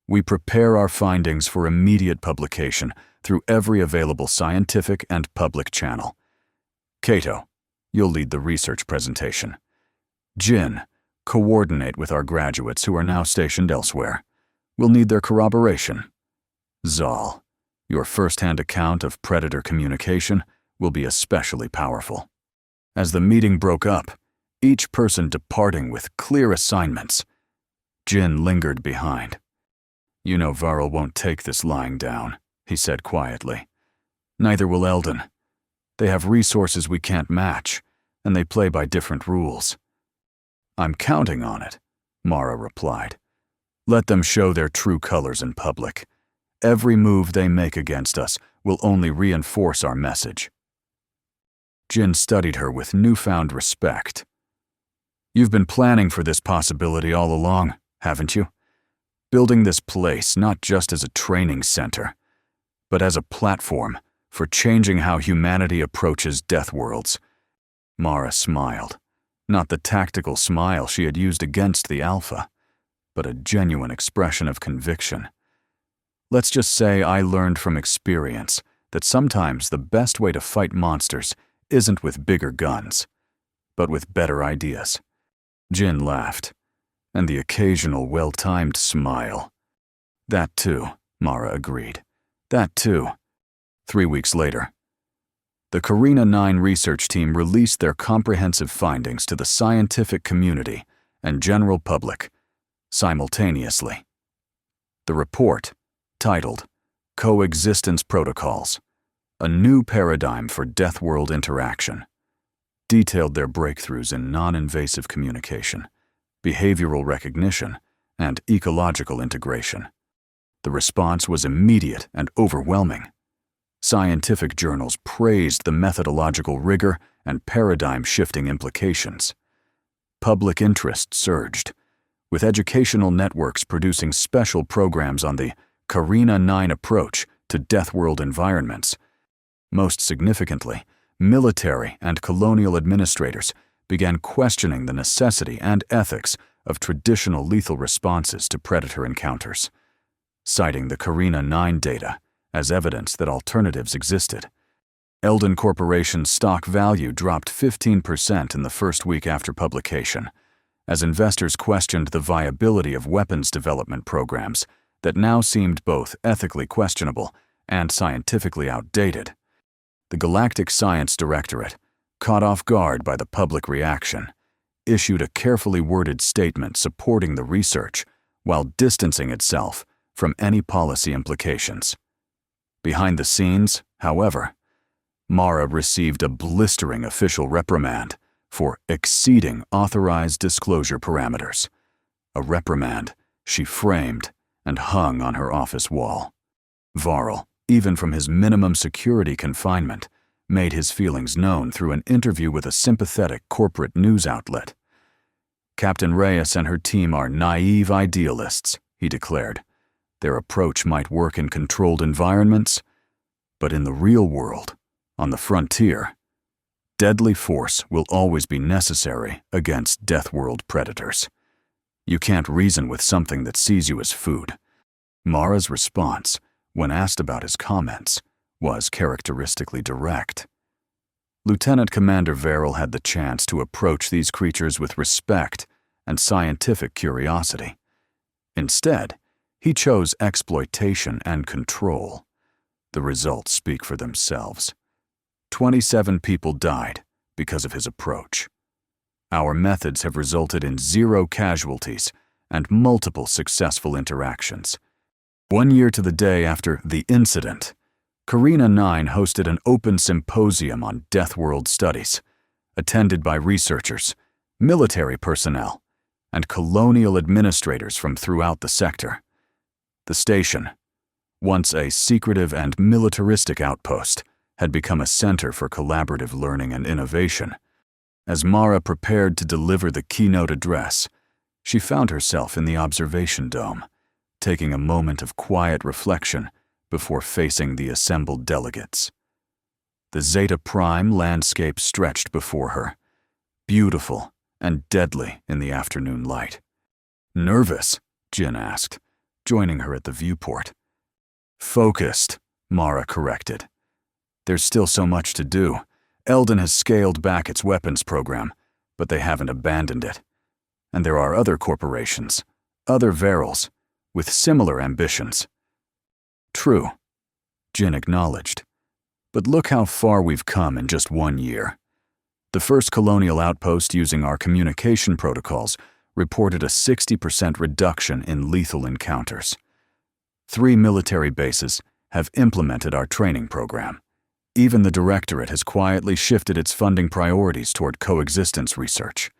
"We prepare our findings for immediate publication through every available scientific and public channel. Cato, you'll lead the research presentation. Jin, coordinate with our graduates who are now stationed elsewhere. We'll need their corroboration. Zal, your first-hand account of Predator communication will be especially powerful." As the meeting broke up, each person departing with clear assignments, Jin lingered behind. "You know Varel won't take this lying down," he said quietly. "Neither will Eldon. They have resources we can't match, and they play by different rules." "I'm counting on it," Mara replied. "Let them show their true colors in public. Every move they make against us will only reinforce our message." Jin studied her with newfound respect. "You've been planning for this possibility all along, haven't you? Building this place not just as a training center, but as a platform for changing how humanity approaches Deathworlds." Mara smiled, not the tactical smile she had used against the Alpha, but a genuine expression of conviction. "Let's just say I learned from experience that sometimes the best way to fight monsters isn't with bigger guns, but with better ideas." Jin laughed, and the occasional well-timed smile. "That too," Mara agreed. "That too." 3 weeks later, the Carina 9 research team released their comprehensive findings to the scientific community and general public, simultaneously. The report, titled Coexistence Protocols, a New Paradigm for Deathworld Interaction, detailed their breakthroughs in non-invasive communication, behavioral recognition, and ecological integration. The response was immediate and overwhelming. Scientific journals praised the methodological rigor and paradigm-shifting implications. Public interest surged, with educational networks producing special programs on the Carina 9 approach to Deathworld environments. Most significantly, military and colonial administrators began questioning the necessity and ethics of traditional lethal responses to predator encounters, citing the Carina 9 data as evidence that alternatives existed. Eldon Corporation's stock value dropped 15% in the first week after publication, as investors questioned the viability of weapons development programs that now seemed both ethically questionable and scientifically outdated. The Galactic Science Directorate, caught off guard by the public reaction, issued a carefully worded statement supporting the research while distancing itself from any policy implications. Behind the scenes, however, Mara received a blistering official reprimand for exceeding authorized disclosure parameters, a reprimand she framed and hung on her office wall. Varl, even from his minimum security confinement, made his feelings known through an interview with a sympathetic corporate news outlet. Captain Reyes and her team are naive idealists, he declared. Their approach might work in controlled environments, but in the real world, on the frontier, deadly force will always be necessary against Deathworld predators. You can't reason with something that sees you as food. Mara's response, when asked about his comments, was characteristically direct. Lieutenant Commander Varl had the chance to approach these creatures with respect and scientific curiosity. Instead, he chose exploitation and control. The results speak for themselves. 27 people died because of his approach. Our methods have resulted in 0 casualties and multiple successful interactions. 1 year to the day after the incident, Carina 9 hosted an open symposium on Deathworld studies, attended by researchers, military personnel, and colonial administrators from throughout the sector. The station, once a secretive and militaristic outpost, had become a center for collaborative learning and innovation. As Mara prepared to deliver the keynote address, she found herself in the observation dome, taking a moment of quiet reflection before facing the assembled delegates. The Zeta Prime landscape stretched before her, beautiful and deadly in the afternoon light. "Nervous?" Jin asked, joining her at the viewport. "Focused," Mara corrected. "There's still so much to do. Eldon has scaled back its weapons program, but they haven't abandoned it. And there are other corporations, other Varls, with similar ambitions." "True," Jin acknowledged. "But look how far we've come in just 1 year. The first colonial outpost using our communication protocols reported a 60% reduction in lethal encounters. 3 military bases have implemented our training program. Even the Directorate has quietly shifted its funding priorities toward coexistence research."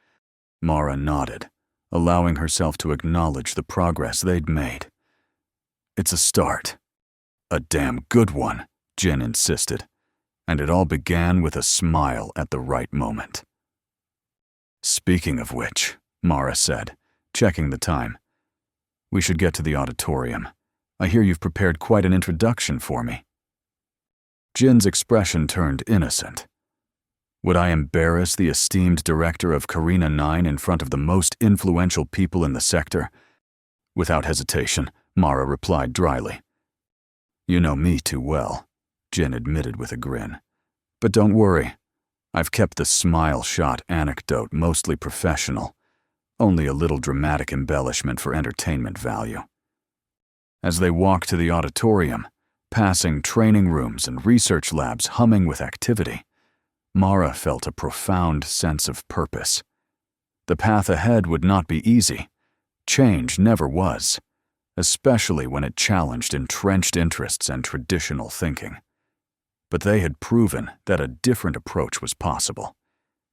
Mara nodded, allowing herself to acknowledge the progress they'd made. "It's a start. A damn good one," Jin insisted, and it all began with a smile at the right moment. "Speaking of which," Mara said, checking the time, "we should get to the auditorium. I hear you've prepared quite an introduction for me." Jin's expression turned innocent. "Would I embarrass the esteemed director of Carina 9 in front of the most influential people in the sector?" Without hesitation, Mara replied dryly. "You know me too well," Jin admitted with a grin. "But don't worry, I've kept the smile shot anecdote mostly professional, only a little dramatic embellishment for entertainment value." As they walked to the auditorium, passing training rooms and research labs humming with activity, Mara felt a profound sense of purpose. The path ahead would not be easy. Change never was, especially when it challenged entrenched interests and traditional thinking. But they had proven that a different approach was possible,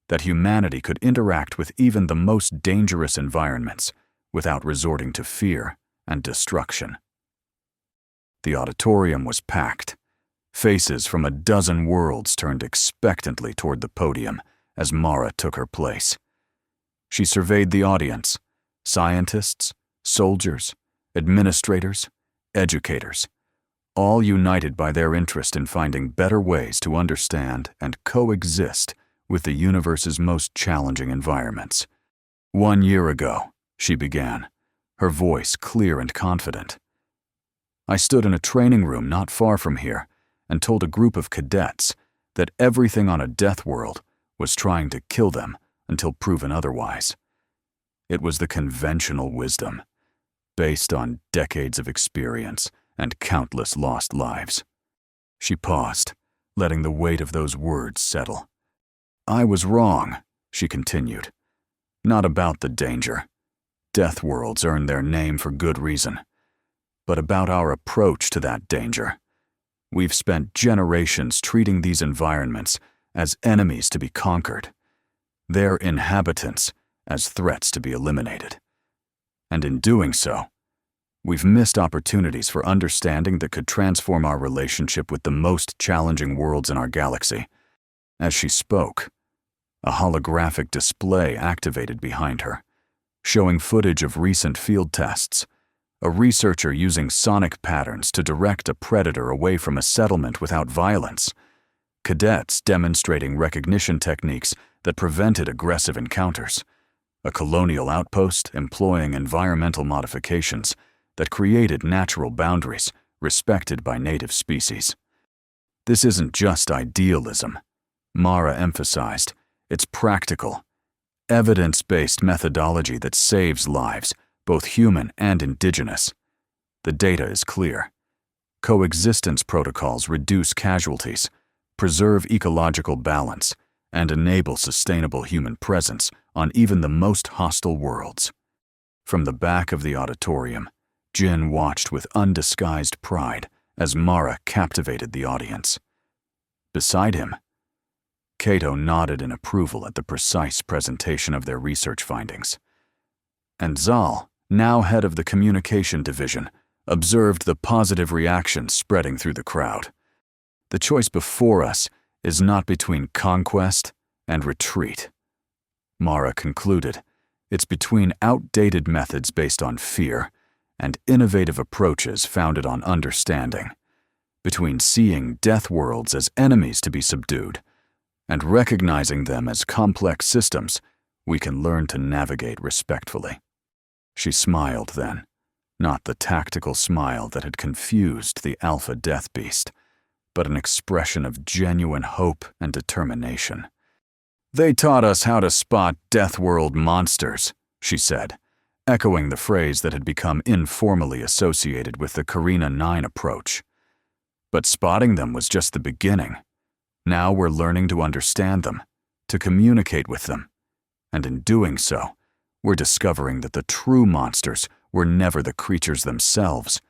that humanity could interact with even the most dangerous environments without resorting to fear and destruction. The auditorium was packed. Faces from a dozen worlds turned expectantly toward the podium as Mara took her place. She surveyed the audience: scientists, soldiers, administrators, educators, all united by their interest in finding better ways to understand and coexist with the universe's most challenging environments. 1 year ago, she began, her voice clear and confident. I stood in a training room not far from here and told a group of cadets that everything on a Deathworld was trying to kill them until proven otherwise. It was the conventional wisdom, based on decades of experience and countless lost lives. She paused, letting the weight of those words settle. I was wrong, she continued. Not about the danger. Deathworlds earn their name for good reason. But about our approach to that danger. We've spent generations treating these environments as enemies to be conquered, their inhabitants as threats to be eliminated. And in doing so, we've missed opportunities for understanding that could transform our relationship with the most challenging worlds in our galaxy. As she spoke, a holographic display activated behind her, showing footage of recent field tests. A researcher using sonic patterns to direct a predator away from a settlement without violence. Cadets demonstrating recognition techniques that prevented aggressive encounters. A colonial outpost employing environmental modifications that created natural boundaries respected by native species. This isn't just idealism, Mara emphasized. It's practical, evidence-based methodology that saves lives, both human and indigenous. The data is clear. Coexistence protocols reduce casualties, preserve ecological balance, and enable sustainable human presence on even the most hostile worlds. From the back of the auditorium, Jin watched with undisguised pride as Mara captivated the audience. Beside him, Kato nodded in approval at the precise presentation of their research findings. And Zal, now head of the communication division, observed the positive reactions spreading through the crowd. The choice before us is not between conquest and retreat, Mara concluded. It's between outdated methods based on fear and innovative approaches founded on understanding, between seeing Deathworlds as enemies to be subdued and recognizing them as complex systems we can learn to navigate respectfully. She smiled then, not the tactical smile that had confused the alpha death beast, but an expression of genuine hope and determination. They taught us how to spot Deathworld monsters, she said, echoing the phrase that had become informally associated with the Carina 9 approach. But spotting them was just the beginning. Now we're learning to understand them, to communicate with them, and in doing so, we're discovering that the true monsters were never the creatures themselves,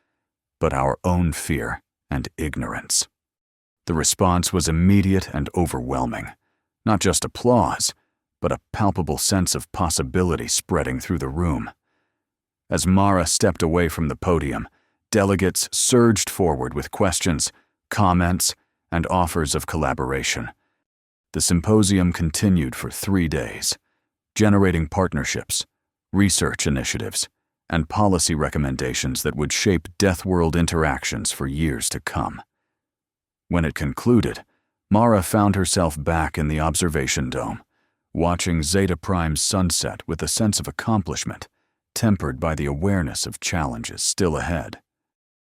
but our own fear and ignorance. The response was immediate and overwhelming. Not just applause, but a palpable sense of possibility spreading through the room. As Mara stepped away from the podium, delegates surged forward with questions, comments, and offers of collaboration. The symposium continued for 3 days, generating partnerships, research initiatives, and policy recommendations that would shape Deathworld interactions for years to come. When it concluded, Mara found herself back in the observation dome, watching Zeta Prime's sunset with a sense of accomplishment, tempered by the awareness of challenges still ahead.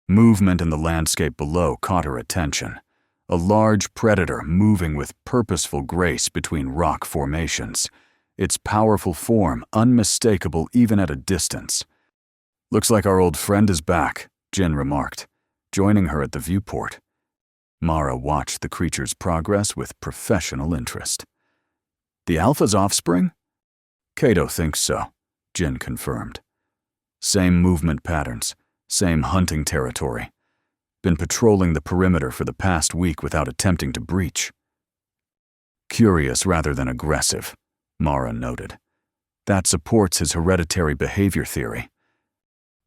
Movement in the landscape below caught her attention, a large predator moving with purposeful grace between rock formations, its powerful form unmistakable even at a distance. Looks like our old friend is back, Jin remarked, joining her at the viewport. Mara watched the creature's progress with professional interest. The Alpha's offspring? Kato thinks so, Jin confirmed. Same movement patterns, same hunting territory. Been patrolling the perimeter for the past week without attempting to breach. Curious rather than aggressive, Mara noted. That supports his hereditary behavior theory.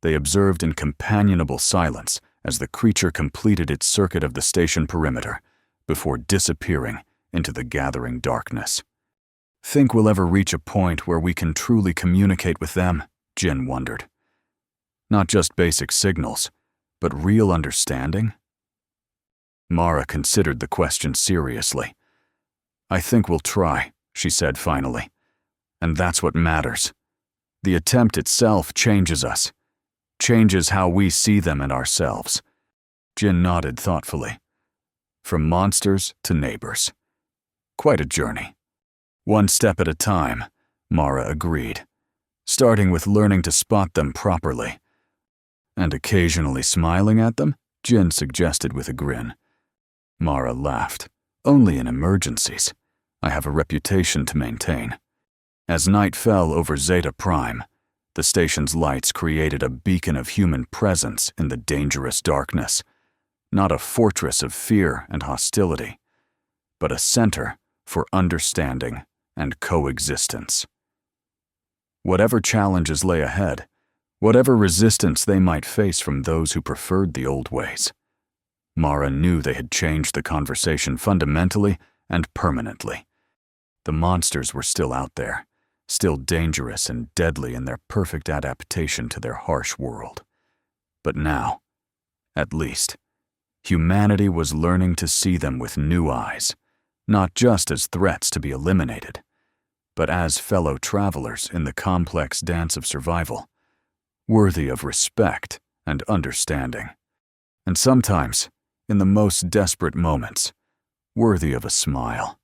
They observed in companionable silence as the creature completed its circuit of the station perimeter before disappearing into the gathering darkness. Think we'll ever reach a point where we can truly communicate with them? Jin wondered. Not just basic signals, but real understanding? Mara considered the question seriously. I think we'll try, she said finally. And that's what matters. The attempt itself changes us, changes how we see them and ourselves. Jin nodded thoughtfully. From monsters to neighbors. Quite a journey. One step at a time, Mara agreed, starting with learning to spot them properly. And occasionally smiling at them, Jin suggested with a grin. Mara laughed. Only in emergencies. I have a reputation to maintain. As night fell over Zeta Prime, the station's lights created a beacon of human presence in the dangerous darkness. Not a fortress of fear and hostility, but a center for understanding and coexistence. Whatever challenges lay ahead, whatever resistance they might face from those who preferred the old ways, Mara knew they had changed the conversation fundamentally and permanently. The monsters were still out there, still dangerous and deadly in their perfect adaptation to their harsh world. But now, at least, humanity was learning to see them with new eyes, not just as threats to be eliminated, but as fellow travelers in the complex dance of survival, worthy of respect and understanding. And sometimes, in the most desperate moments, worthy of a smile.